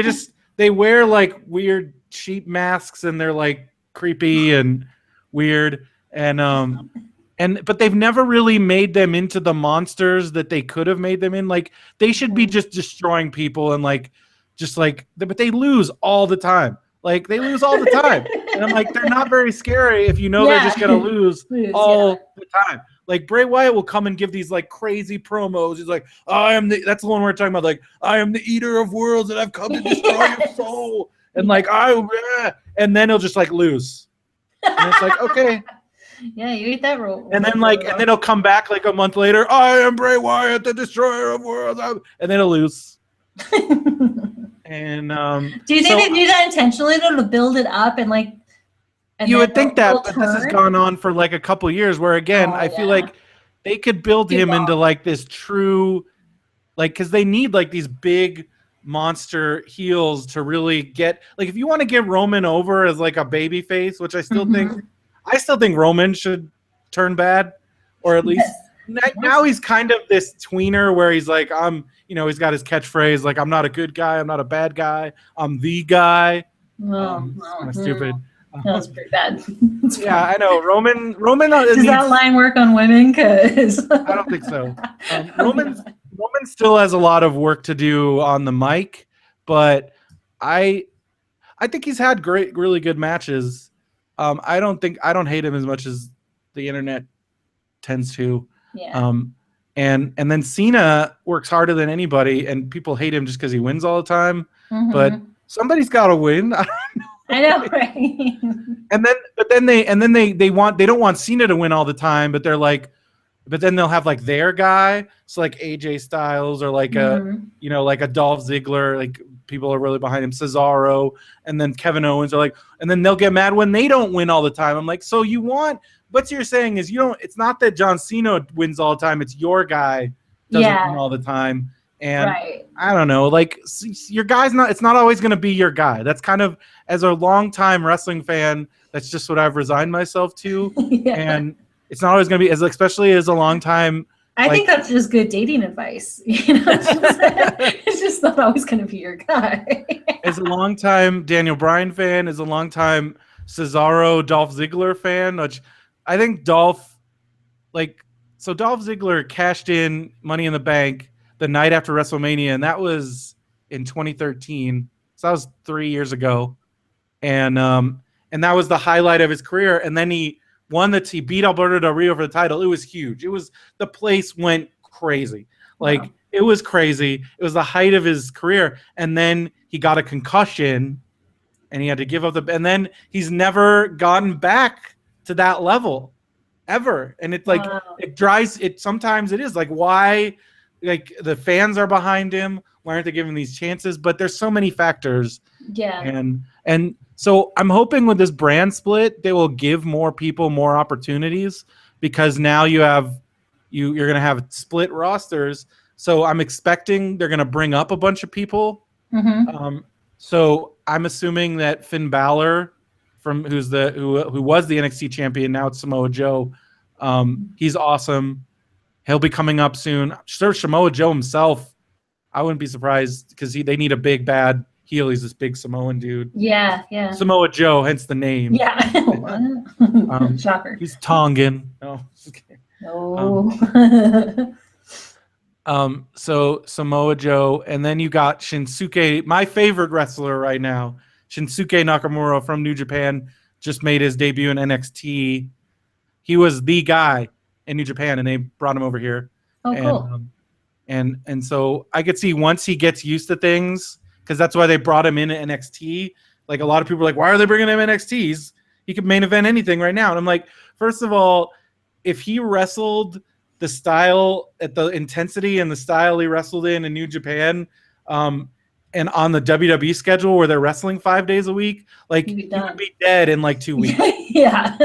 they they wear like weird sheep masks and they're like creepy and weird and but they've never really made them into the monsters that they could have made them in. Like they should be just destroying people and like just like but they lose all the time. Like they lose all the time. And I'm like, they're not very scary if you know they're just gonna lose all the time. Like Bray Wyatt will come and give these like crazy promos. He's like, that's the one we're talking about. Like, I am the eater of worlds and I've come to destroy your soul. And like and then he'll just like lose. And it's like, okay. Yeah, you eat that role. And then and then he'll come back like a month later. I am Bray Wyatt, the destroyer of worlds. And then he'll lose. And do you think they do that intentionally to build it up and like? And you would think that, but this has gone on for like a couple years. Where again, I feel like they could build him into like this true, like because they need like these big monster heels to really get like if you want to get Roman over as like a baby face, which I still think Roman should turn bad, or at least now he's kind of this tweener where he's like he's got his catchphrase like I'm not a good guy, I'm not a bad guy, I'm the guy. Kind of stupid. That was pretty bad. Yeah, I know. Roman does that line work on women? Because I don't think so. Roman still has a lot of work to do on the mic, but I think he's had really good matches. I don't hate him as much as the internet tends to. Yeah. And then Cena works harder than anybody, and people hate him just because he wins all the time. But somebody's got to win. I know, right? They don't want Cena to win all the time, but they're like, but then they'll have like their guy, so like AJ Styles or like like a Dolph Ziggler, like people are really behind him, Cesaro, and then Kevin Owens are like, and then they'll get mad when they don't win all the time. I'm like, so what you're saying is it's not that John Cena wins all the time, it's your guy doesn't win all the time. And I don't know, like your guy's it's not always going to be your guy. That's kind of, as a longtime wrestling fan, that's just what I've resigned myself to. And it's not always going to be, especially as a longtime. I think that's just good dating advice. It's just not always going to be your guy. As a longtime Daniel Bryan fan, as a longtime Cesaro, Dolph Ziggler fan, which I think Dolph Ziggler cashed in Money in the Bank the night after WrestleMania, and that was in 2013. So that was 3 years ago, and that was the highlight of his career. And then he beat Alberto Del Rio for the title. It was huge. The place went crazy. Like it was crazy. It was the height of his career, and then he got a concussion, and he had to give up and then he's never gotten back to that level ever. And it's like it drives it. Sometimes it is like why. Like the fans are behind him. Why aren't they giving these chances? But there's so many factors. Yeah. And so I'm hoping with this brand split, they will give more people more opportunities because now you're going to have split rosters. So I'm expecting they're going to bring up a bunch of people. So I'm assuming that Finn Balor, who was the NXT champion, now it's Samoa Joe. He's awesome. He'll be coming up soon. Sure, Samoa Joe himself, I wouldn't be surprised because they need a big bad heel. He's this big Samoan dude. Yeah. Samoa Joe, hence the name. Yeah. Shocker. He's Tongan. No. So Samoa Joe, and then you got Shinsuke, my favorite wrestler right now, Shinsuke Nakamura from New Japan, just made his debut in NXT. He was the guy in New Japan, and they brought him over here. Oh, cool. And so I could see once he gets used to things, because that's why they brought him in at NXT. Like a lot of people are like, why are they bringing him NXT? He could main event anything right now. And I'm like, first of all, if he wrestled the style at the intensity and the style he wrestled in New Japan, and on the WWE schedule where they're wrestling 5 days a week, like he would be dead in like 2 weeks. Yeah.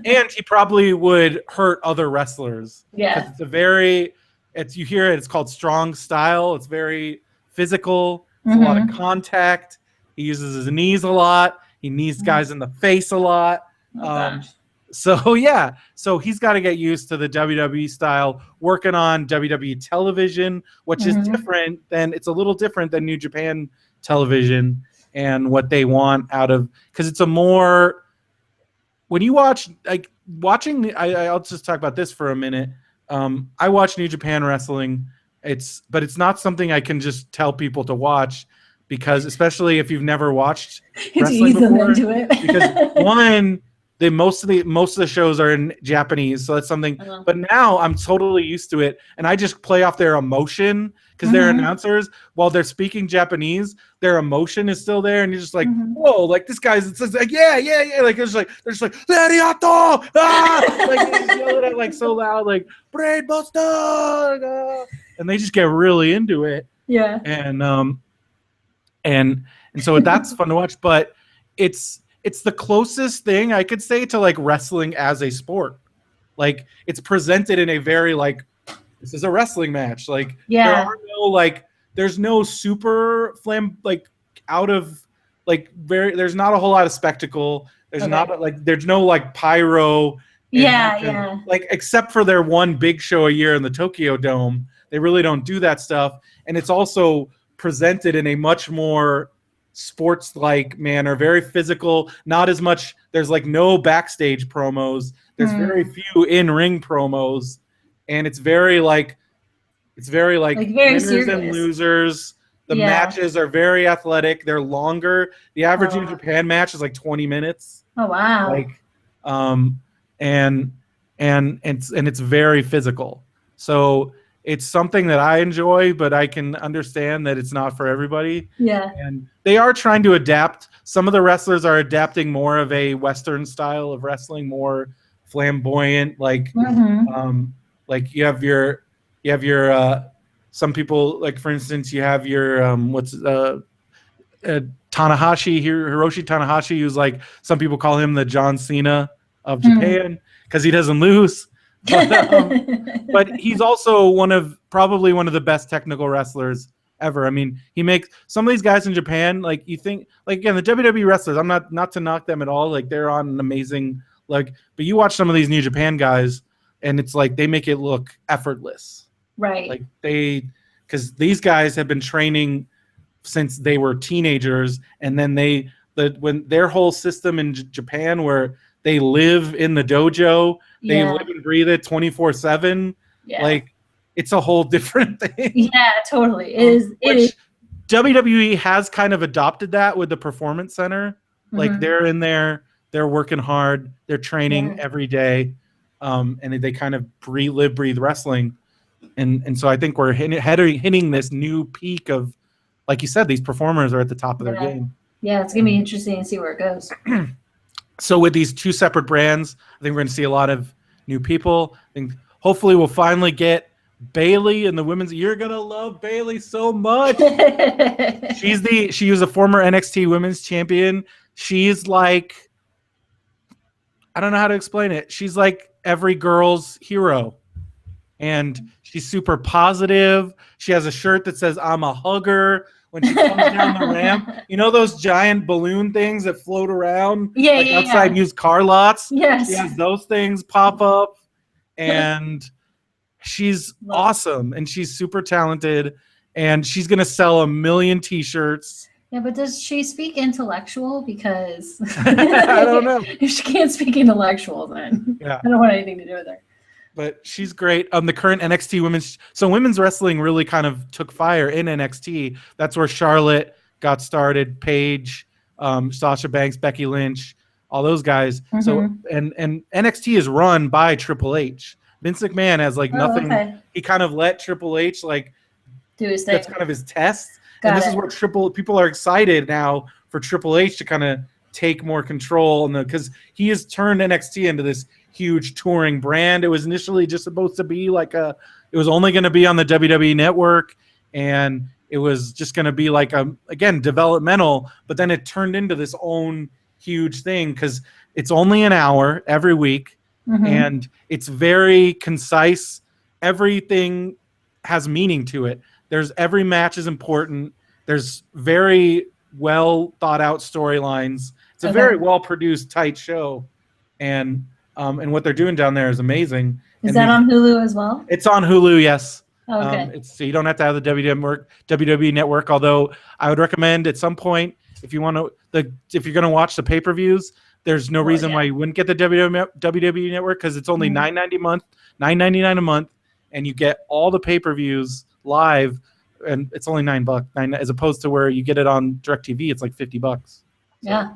And he probably would hurt other wrestlers. Yeah. You hear it, it's called strong style. It's very physical. It's a lot of contact. He uses his knees a lot. He knees guys in the face a lot. So he's got to get used to the WWE style, working on WWE television, which is it's a little different than New Japan television. and what they want out of, because it's a more, when you watch, like watching, I'll just talk about this for a minute. I watch New Japan Wrestling. But it's not something I can just tell people to watch, because especially if you've never watched wrestling before, because one, most of the shows are in Japanese, so that's something. But now I'm totally used to it, and I just play off their emotion, because they're announcers, while they're speaking Japanese, their emotion is still there, and you're just like, whoa, like this guy's, it's like, yeah, like it's like they're just like, Lariato, like they yell it out like so loud, like brain buster, and they just get really into it. Yeah. And so that's fun to watch, but it's the closest thing I could say to like wrestling as a sport. Like it's presented in a very like, this is a wrestling match. Like there are no like, there's no super like out of like there's not a whole lot of spectacle. There's not like, there's no like pyro. Like except for their one big show a year in the Tokyo Dome, they really don't do that stuff. And it's also presented in a much more sports-like manner, very physical, not as much, there's like no backstage promos, there's very few in-ring promos, and it's very very winners serious. And losers. The matches are very athletic, they're longer. The average New Japan match is like 20 minutes. Oh wow. Like and it's very physical. So it's something that I enjoy, but I can understand that it's not for everybody. Yeah. And they are trying to adapt. Some of the wrestlers are adapting more of a Western style of wrestling, more flamboyant. Like, like you have your some people, like for instance, you have your Tanahashi, Hiroshi Tanahashi, who's like, some people call him the John Cena of Japan because he doesn't lose. But he's also probably one of the best technical wrestlers ever. I mean, he makes some of these guys in Japan, like you think, like again, the WWE wrestlers, I'm not to knock them at all. Like they're on an amazing, like, but you watch some of these New Japan guys and it's like, they make it look effortless. Right. Like because these guys have been training since they were teenagers. And then when their whole system in Japan where they live in the dojo, they live and breathe it 24/7. Like it's a whole different thing. Yeah, totally. It is. WWE has kind of adopted that with the Performance Center. Like they're in there, they're working hard, they're training every day, and they kind of live, breathe wrestling. And so I think we're hitting this new peak of, like you said, these performers are at the top of their game. Yeah, it's gonna be interesting to see where it goes. So with these two separate brands, I think we're going to see a lot of new people. I think hopefully we'll finally get Bayley in the women's. You're going to love Bayley so much. She was a former NXT women's champion. She's like, I don't know how to explain it. She's like every girl's hero. And she's super positive. She has a shirt that says, I'm a hugger. When she comes down the ramp, you know those giant balloon things that float around outside used car lots? Yes. She has those things pop up, and she's awesome, and she's super talented, and she's going to sell 1 million T-shirts. Yeah, but does she speak intellectual? Because I don't know. If she can't speak intellectual, then I don't want anything to do with her. But she's great. The current NXT women's wrestling really kind of took fire in NXT. That's where Charlotte got started, Paige, Sasha Banks, Becky Lynch, all those guys. So and NXT is run by Triple H. Vince McMahon has like nothing. Okay. He kind of let Triple H like do his thing. That's kind of his test. This is where people are excited now for Triple H to kind of take more control, because he has turned NXT into this huge touring brand. It was initially just supposed to be like it was only going to be on the WWE network, and it was just going to be like again, developmental, but then it turned into this own huge thing because it's only an hour every week, and it's very concise. Everything has meaning to it. Every match is important. There's very well thought out storylines. It's a very well produced, tight show, and what they're doing down there is amazing. Is that on Hulu as well? It's on Hulu, yes. Okay. So you don't have to have the WWE network. Although I would recommend at some point if you want to if you're going to watch the pay-per-views, there's no reason why you wouldn't get the WWE Network, because it's only $9.99 a month, and you get all the pay-per-views live, and it's only $9, as opposed to where you get it on DirecTV, it's like $50. So, yeah.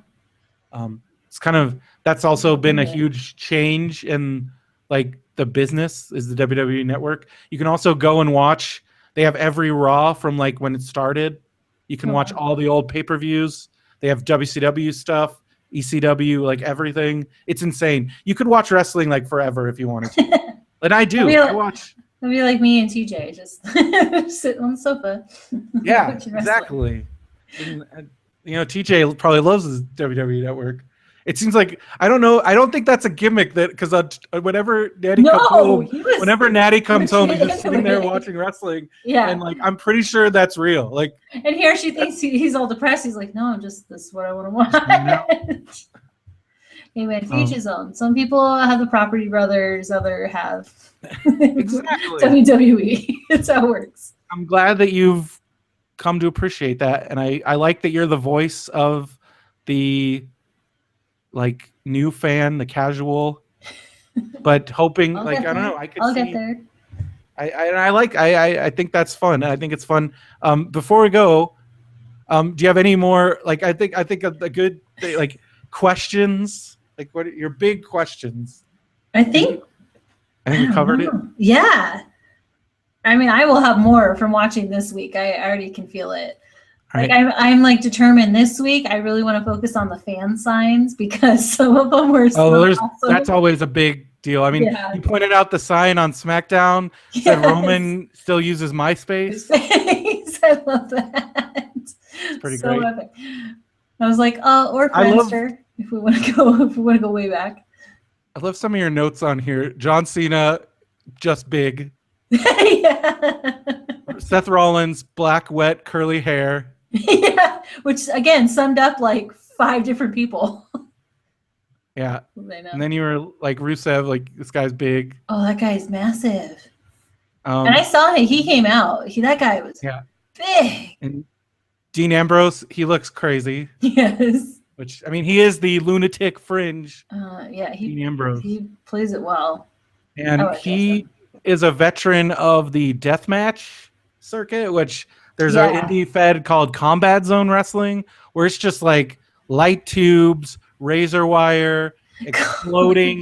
It's kind of, that's also been a huge change in like the business, is the WWE Network. You can also go and watch. They have every Raw from like when it started. You can watch all the old pay-per-views. They have WCW stuff, ECW, like everything. It's insane. You could watch wrestling like forever if you wanted to. And I do. I watch. It'll be like me and TJ, just sitting on the sofa. Yeah, exactly. And, TJ probably loves his WWE Network. It seems like, I don't know. I don't think that's a gimmick, that because whenever Natty comes home, he's just sitting there watching wrestling. Yeah, and like I'm pretty sure that's real. Like, and here she thinks he's all depressed. He's like, no, this is what I want to watch. Anyway, to each his own. Some people have the Property Brothers, others have exactly WWE. It's how it works. I'm glad that you've come to appreciate that, and I like that you're the voice of the like new fan, the casual, but hoping I don't know. I'll get there. I think that's fun. I think it's fun. Before we go, do you have any more? Like, I think a good like questions. Like, what are your big questions? I think we covered it. Yeah. I mean, I will have more from watching this week. I already can feel it. Like, I'm like determined this week. I really want to focus on the fan signs, because some of them were that's always a big deal. I mean, you pointed out the sign on SmackDown that Roman still uses MySpace. I love that. It's pretty great. Epic. I was like, or Friendster, if we want to go way back. I love some of your notes on here. John Cena, just big. Yeah. Seth Rollins, black, wet, curly hair. Yeah, which again summed up like 5 different people. Yeah. And then you were like Rusev, like, this guy's big. Oh, that guy's massive. And I saw him. He came out. That guy was big. And Dean Ambrose, he looks crazy. Yes. Which, I mean, he is the lunatic fringe. Dean Ambrose. He plays it well. And he is a veteran of the deathmatch circuit, which there's an indie fed called Combat Zone Wrestling, where it's just like light tubes, razor wire, exploding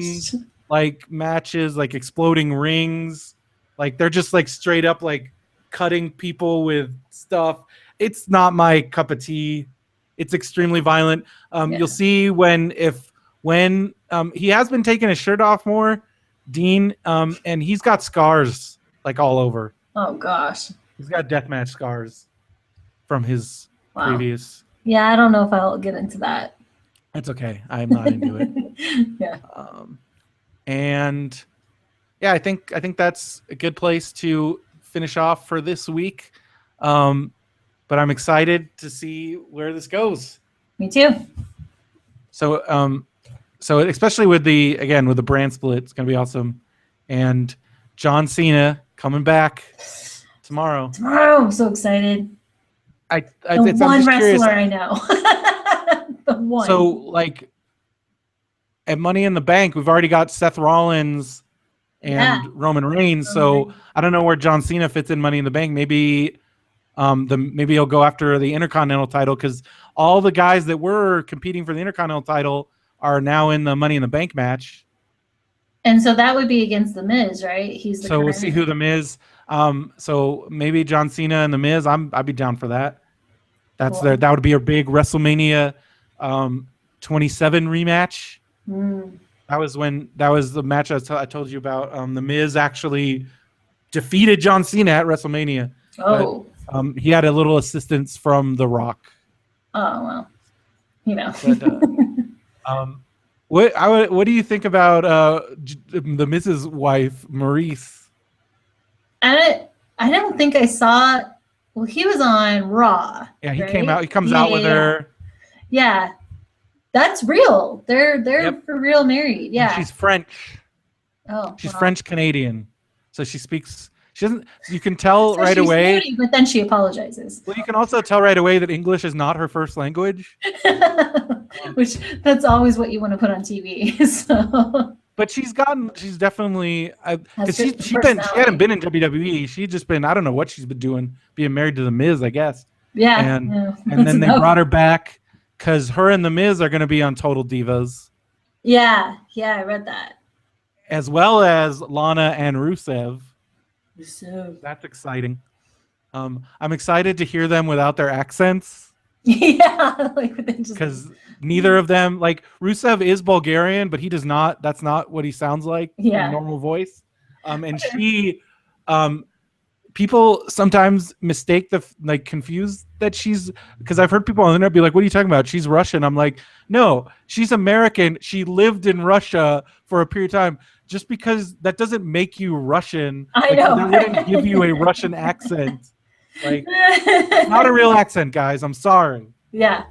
like matches, like exploding rings. Like, they're just like straight up like cutting people with stuff. It's not my cup of tea. It's extremely violent. You'll see when he has been taking his shirt off more, Dean, and he's got scars like all over. Oh gosh. He's got deathmatch scars from his previous. Yeah, I don't know if I'll get into that. It's okay. I'm not into it. Yeah. And yeah, I think that's a good place to finish off for this week. But I'm excited to see where this goes. Me too. So especially with the brand split, it's gonna be awesome. And John Cena coming back tomorrow. I'm so excited. The one wrestler I know. The one. So, like, at Money in the Bank, we've already got Seth Rollins and Roman Reigns. So I don't know where John Cena fits in Money in the Bank. Maybe maybe he'll go after the Intercontinental title, because all the guys that were competing for the Intercontinental title are now in the Money in the Bank match. And so that would be against The Miz, right? We'll see who The Miz. So maybe John Cena and The Miz. I'd be down for that. That's cool. That would be a big WrestleMania 27 rematch. That was the match I told you about. The Miz actually defeated John Cena at WrestleMania. Oh. But, he had a little assistance from The Rock. Oh, well, But, what do you think about the Miz's wife, Maurice? I don't think I saw. Well, he was on Raw. Yeah, he came out. He comes out with her. Yeah, that's real. They're for real married. Yeah, And she's French. Oh, she's French Canadian, so she's She doesn't. You can tell So right she's away. snooty, but then she apologizes. Well, you can also tell right away that English is not her first language. Which that's always what you want to put on TV. So. But she's definitely because Has she personality. hadn't been in WWE. She'd just been, I don't know what she's been doing, being married to the Miz, I guess. Yeah. And then they brought her back because her and the Miz are going to be on Total Divas. Yeah, I read that. As well as Lana and Rusev. So. That's exciting. I'm excited to hear them without their accents. Yeah, like because neither of them, like Rusev is Bulgarian, but he does not. That's not what he sounds like in a normal voice. And she, people sometimes mistake confuse that she's, because I've heard people on the internet be like, "What are you talking about? She's Russian." I'm like, no, she's American. She lived in Russia for a period of time. Just because that doesn't make you Russian. I know. That wouldn't give you a Russian accent. Like, it's not a real accent, guys. I'm sorry. Yeah.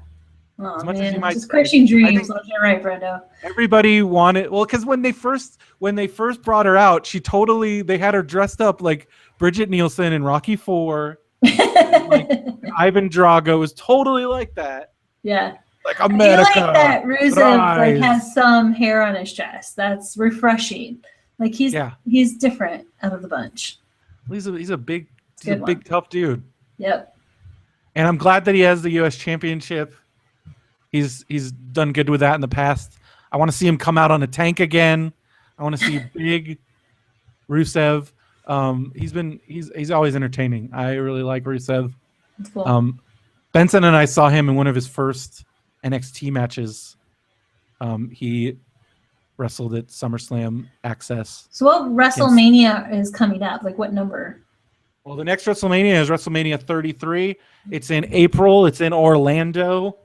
Oh, as much as you might just crushing dreams. You're right, Brendo. Everybody wanted, well, because when they first brought her out, they had her dressed up like Bridget Nielsen in Rocky IV. Like Ivan Drago was totally like that. Yeah. Like America. I like that Rusev has some hair on his chest. That's refreshing. Like he's different out of the bunch. He's a big tough dude. Yep. And I'm glad that he has the U.S. Championship. He's done good with that in the past. I want to see him come out on a tank again. I want to see big Rusev. He's always entertaining. I really like Rusev. That's cool. Benson and I saw him in one of his first NXT matches. He wrestled at SummerSlam Access. So what WrestleMania is coming up? Like what number? Well, the next WrestleMania is WrestleMania 33. It's in April. It's in Orlando.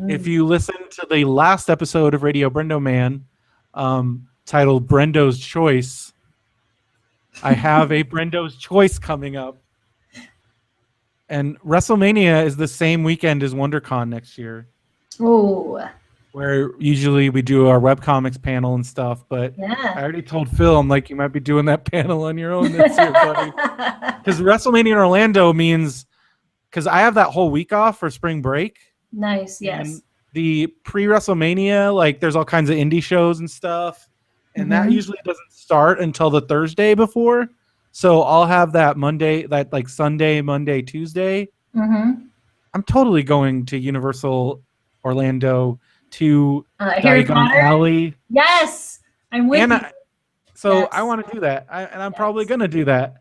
If you listen to the last episode of Radio Brendo Man, titled Brendo's Choice, I have a Brendo's Choice coming up. And WrestleMania is the same weekend as WonderCon next year. Oh. Where usually we do our webcomics panel and stuff, but I already told Phil, I'm like, you might be doing that panel on your own this year, buddy. Because WrestleMania in Orlando means, because I have that whole week off for spring break. Nice, yes. And the pre-WrestleMania, like there's all kinds of indie shows and stuff, and that usually doesn't start until the Thursday before. So I'll have that Monday, that like Sunday, Monday, Tuesday. I'm totally going to Universal Orlando to Diagon Alley. Yes, I'm with you. So I want to do that, and I'm probably going to do that.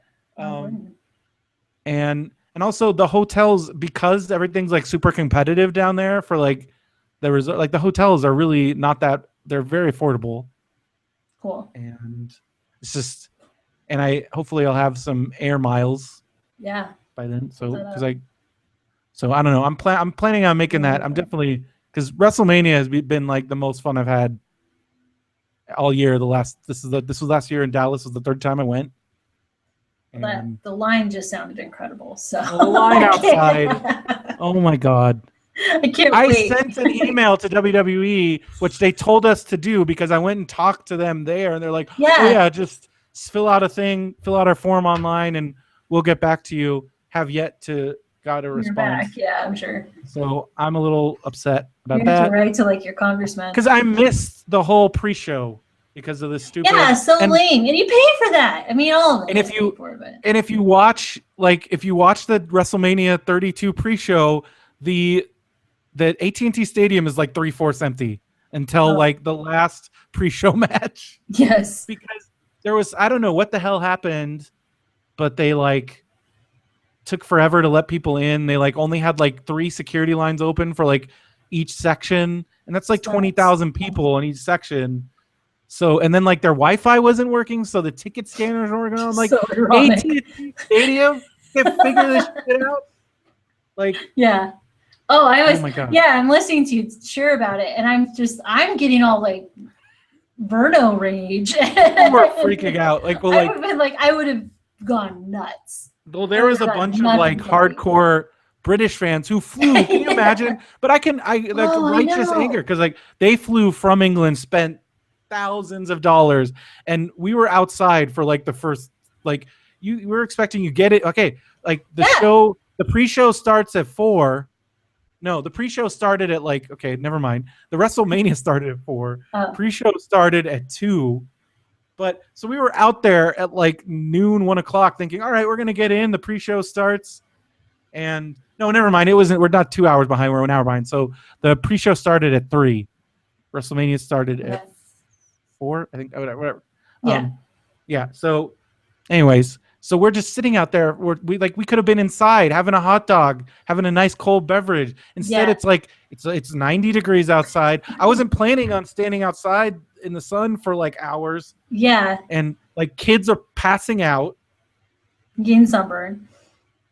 And also the hotels, because everything's like super competitive down there for like the resort, like the hotels are really not that, they're very affordable. Cool. And it's just, and hopefully I'll have some air miles. Yeah. By then. So I don't know. I'm planning on making that. I'm definitely, because WrestleMania has been like the most fun I've had all year. This was last year in Dallas. Was the third time I went. The line just sounded incredible. So the line outside. Oh my God. I can't wait. I sent an email to WWE, which they told us to do because I went and talked to them there, and they're like, "Oh yeah, just fill out our form online, and we'll get back to you." Have yet to got a response. Yeah, I'm sure. So I'm a little upset about you that. have to write to like your congressman because I missed the whole pre-show because of the stupid. Yeah, lame, and you pay for that. I mean, all of it. And if you watch the WrestleMania 32 pre-show, the AT&T Stadium is like 3/4 empty until like the last pre-show match. Yes, because there was, I don't know what the hell happened, but they like took forever to let people in. They like only had like 3 security lines open for like each section, and that's like 20,000 people in each section. So, and then like their Wi-Fi wasn't working, so the ticket scanners weren't working. I'm like, AT&T Stadium can't figure this shit out. Like, yeah. Oh, oh my God. Yeah, I'm listening to you sure about it, and I'm getting all like Verno rage. We're freaking out. Like, well, I would have gone nuts. Well, there was a bunch of like hardcore British fans who flew. Can you imagine? But righteous anger, because like they flew from England, spent thousands of dollars, and we were outside for like the first, like we're expecting you get it. Okay, like the Yeah. show, the pre-show starts at 4. No, the pre-show started at like, okay, never mind. The WrestleMania started at 4. Oh. Pre-show started at 2. But so we were out there at like noon, 1 o'clock, thinking, all right, we're gonna get in. The pre-show starts, and no, never mind. It wasn't. We're not 2 hours behind. We're an hour behind. So the pre-show started at 3. WrestleMania started at 4. I think whatever. Yeah. Yeah. So, anyways, so we're just sitting out there. We could have been inside having a hot dog, having a nice cold beverage. Instead, Yeah. it's like it's 90 degrees outside. I wasn't planning on standing outside in the sun for like hours. Yeah. And like kids are passing out. Getting sunburned.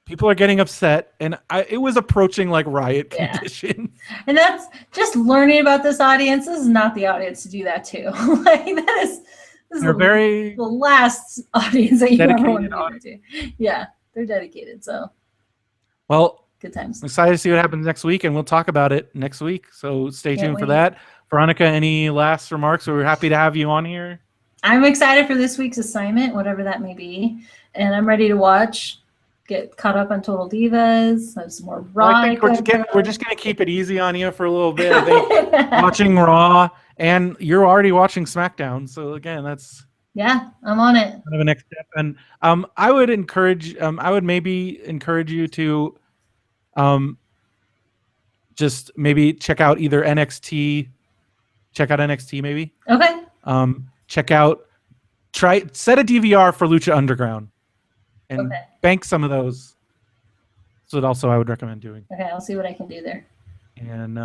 People are getting upset, and it was approaching like riot conditions. And that's just learning about this audience. This is not the audience to do that to. Like this is the last audience that you ever want to do to. Yeah, they're dedicated. So, well, good times. I'm excited to see what happens next week, and we'll talk about it next week. So stay tuned for that. Veronica, any last remarks? We're happy to have you on here. I'm excited for this week's assignment, whatever that may be, and I'm ready to watch. Get caught up on Total Divas. Have some more Raw. Well, I think we're just gonna keep it easy on you for a little bit. I think watching Raw, and you're already watching SmackDown. So again, that's I'm on it. Kind of a next step. And I would maybe encourage you to just maybe check out either NXT. Check out NXT maybe. Okay. Set a DVR for Lucha Underground. And bank some of those. So that also I would recommend doing. Okay, I'll see what I can do there. And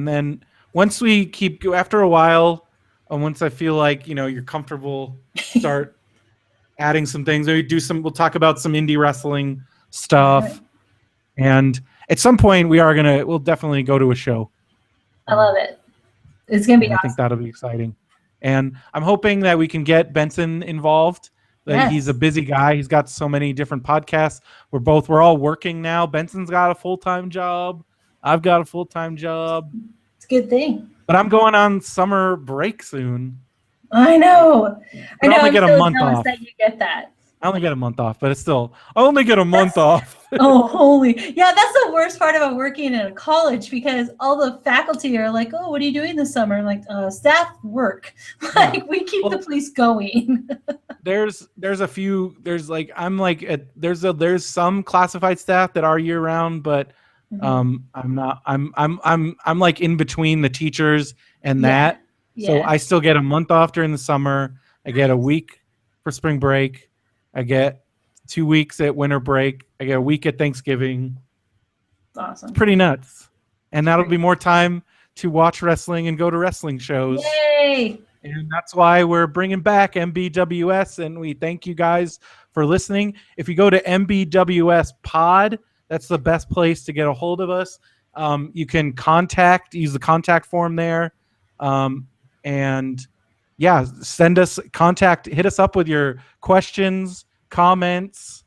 then once we after a while, once I feel like you're comfortable, start adding some things. We'll talk about some indie wrestling stuff, and at some point we'll definitely go to a show. I love it. It's gonna be awesome. I think that'll be exciting, and I'm hoping that we can get Benson involved. He's a busy guy. He's got so many different podcasts. We're all working now. Benson's got a full-time job. I've got a full-time job. It's a good thing. But I'm going on summer break soon. I know. I only get a month off. That you get that. I only get a month off, but it's still. I only get a month off. Oh, holy. Yeah, that's the worst part about working in a college because all the faculty are like, oh, what are you doing this summer? I'm like, staff work. Like, we keep the place going. There's some classified staff that are year round, but I'm like in between the teachers and that. So I still get a month off during the summer. I get a week for spring break. I get 2 weeks at winter break. I get a week at Thanksgiving. That's awesome. It's pretty nuts. And that'll be more time to watch wrestling and go to wrestling shows. Yay! And that's why we're bringing back MBWS, and we thank you guys for listening. If you go to MBWS Pod, that's the best place to get a hold of us. You can use the contact form there. Send us hit us up with your questions, comments,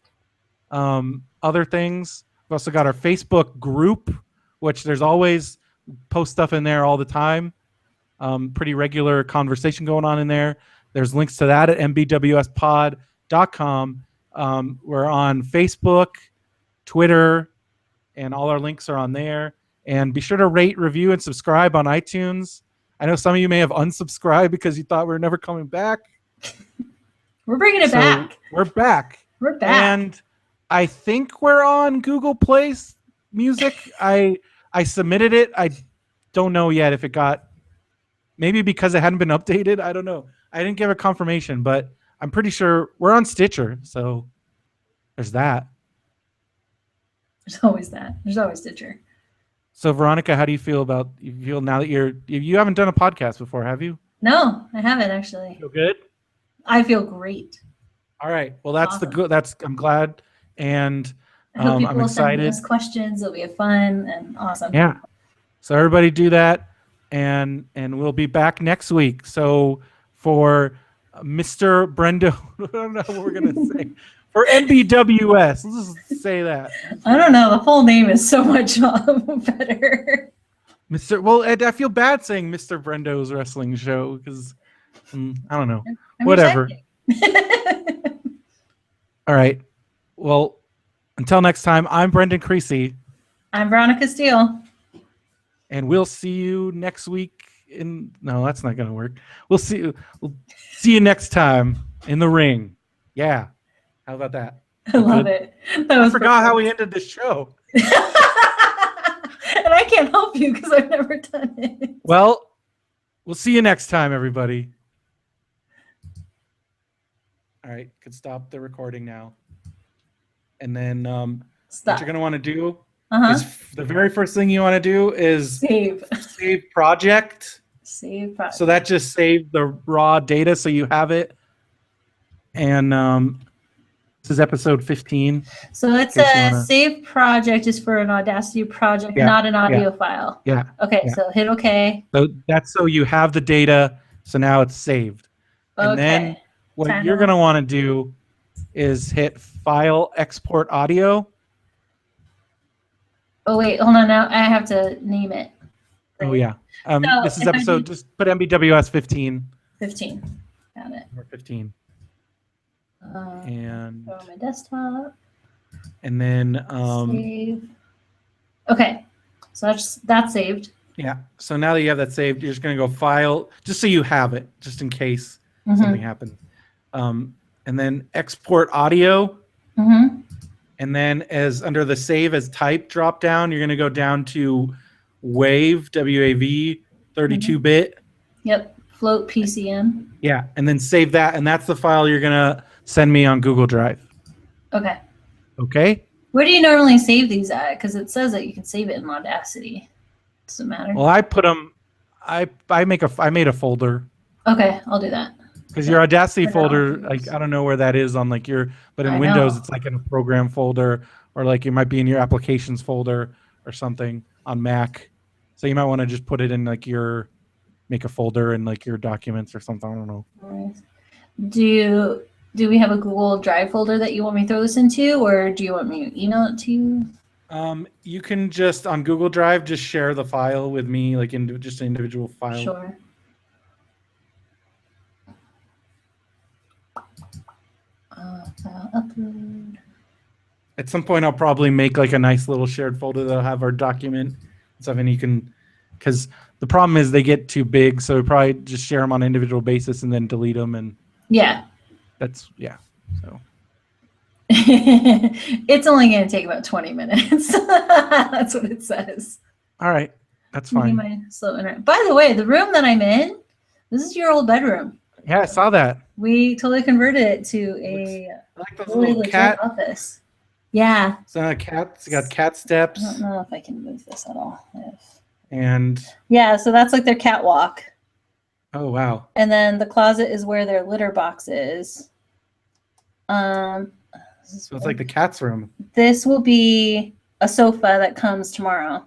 other things. We've also got our Facebook group, which there's always post stuff in there all the time. Pretty regular conversation going on in there. There's links to that at mbwspod.com. We're on Facebook, Twitter, and all our links are on there. And be sure to rate, review, and subscribe on iTunes. I know some of you may have unsubscribed because you thought we were never coming back. We're bringing it back. We're back. We're back. And I think we're on Google Play Music. I submitted it. I don't know yet if it got, maybe because it hadn't been updated. I don't know. I didn't give a confirmation, but I'm pretty sure we're on Stitcher. So there's that. There's always that. There's always Stitcher. So Veronica, how do you feel now that you haven't done a podcast before, have you? No, I haven't actually. Feel good? I feel great. All right. Well, that's awesome. I'm glad. And I hope people I'm excited. Will send us questions. It'll be fun and awesome. Yeah. So everybody do that, and we'll be back next week. So for Mr. Brendo, I don't know what we're gonna say. For MBWS, let's just say that. I don't know. The full name is so much better. Well, I feel bad saying Mr. Brendo's wrestling show because I don't know. I'm whatever. All right. Well, until next time, I'm Brendan Creecy, I'm Veronica Steele. and we'll see you next week. No, that's not going to work. We'll see you next time in the ring. Yeah. How about that? I love it. I forgot how we ended the show. And I can't help you because I've never done it. Well, we'll see you next time, everybody. All right, could stop the recording now. And then what you're going to want to do is the very first thing you want to do is save project. Save project. So that just saved the raw data so you have it. And this is episode 15. So it says save project is for an Audacity project, not an audio file. Yeah. Okay, so hit OK. So that's so you have the data. So now it's saved. Okay. And then what you're going to want to do is hit File, Export Audio. Oh, wait. Hold on. Now I have to name it. Oh, yeah. This is episode, just put MBWS 15. 15. Got it. Number 15. And go on my desktop. And then save. Okay. So that's saved. Yeah. So now that you have that saved, you're just going to go File, just so you have it, just in case something happens. And then Export Audio. And then as under the Save as Type drop down, you're going to go down to WAV, W-A-V, 32-bit. Yep. Float PCM. Yeah. And then save that. And that's the file you're going to send me on Google Drive. Okay. Okay. Where do you normally save these at? Because it says that you can save it in Audacity. Does it matter? Well, I put them. I made a folder. Okay, I'll do that. Because your Audacity folder, like I don't know where that is on like but in Windows it's like in a program folder, or like it might be in your applications folder or something on Mac. So you might want to just put it in like make a folder in like your documents or something. I don't know. Right. Do we have a Google Drive folder that you want me to throw this into, or do you want me to email it to you? You can just on Google Drive just share the file with me, like in just an individual file. Sure. File upload. At some point, I'll probably make like a nice little shared folder that'll have our document and stuff, and you can, because the problem is they get too big, so we probably just share them on an individual basis and then delete them, and that's so. It's only going to take about 20 minutes. That's what it says. All right, that's fine. By the way, the room that I'm in, this is your old bedroom. Yeah, I saw that. We totally converted it to a really legit office. Yeah. So it's got cat steps. I don't know if I can move this at all. And yeah, so that's like their catwalk. Oh wow. And then the closet is where their litter box is. So it's like the cat's room. This will be a sofa that comes tomorrow.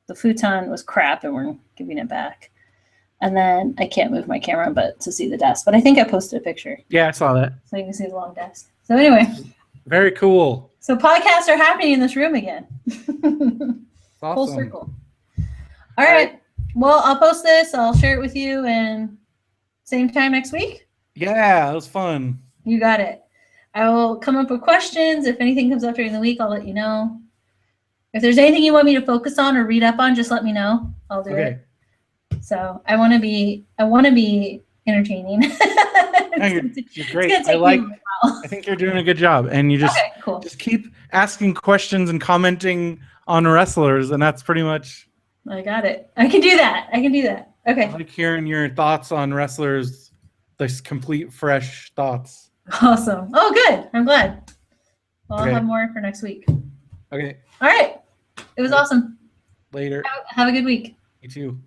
The futon was crap and we're giving it back. And then I can't move my camera but to see the desk. But I think I posted a picture. Yeah, I saw that. So you can see the long desk. So anyway. Very cool. So podcasts are happening in this room again. Awesome. Full circle. All right. Well, I'll post this. I'll share it with you and same time next week. Yeah, it was fun. You got it. I will come up with questions. If anything comes up during the week, I'll let you know. If there's anything you want me to focus on or read up on, just let me know. I'll do it. So I want to be entertaining. You're great. I think you're doing a good job, and you just just keep asking questions and commenting on wrestlers, and that's pretty much. I got it. I can do that. Okay. I like hearing your thoughts on wrestlers, this complete fresh thoughts. Awesome. Oh, good. I'm glad. Well, I'll have more for next week. Okay. All right. It was awesome. Later. Have a good week. You too.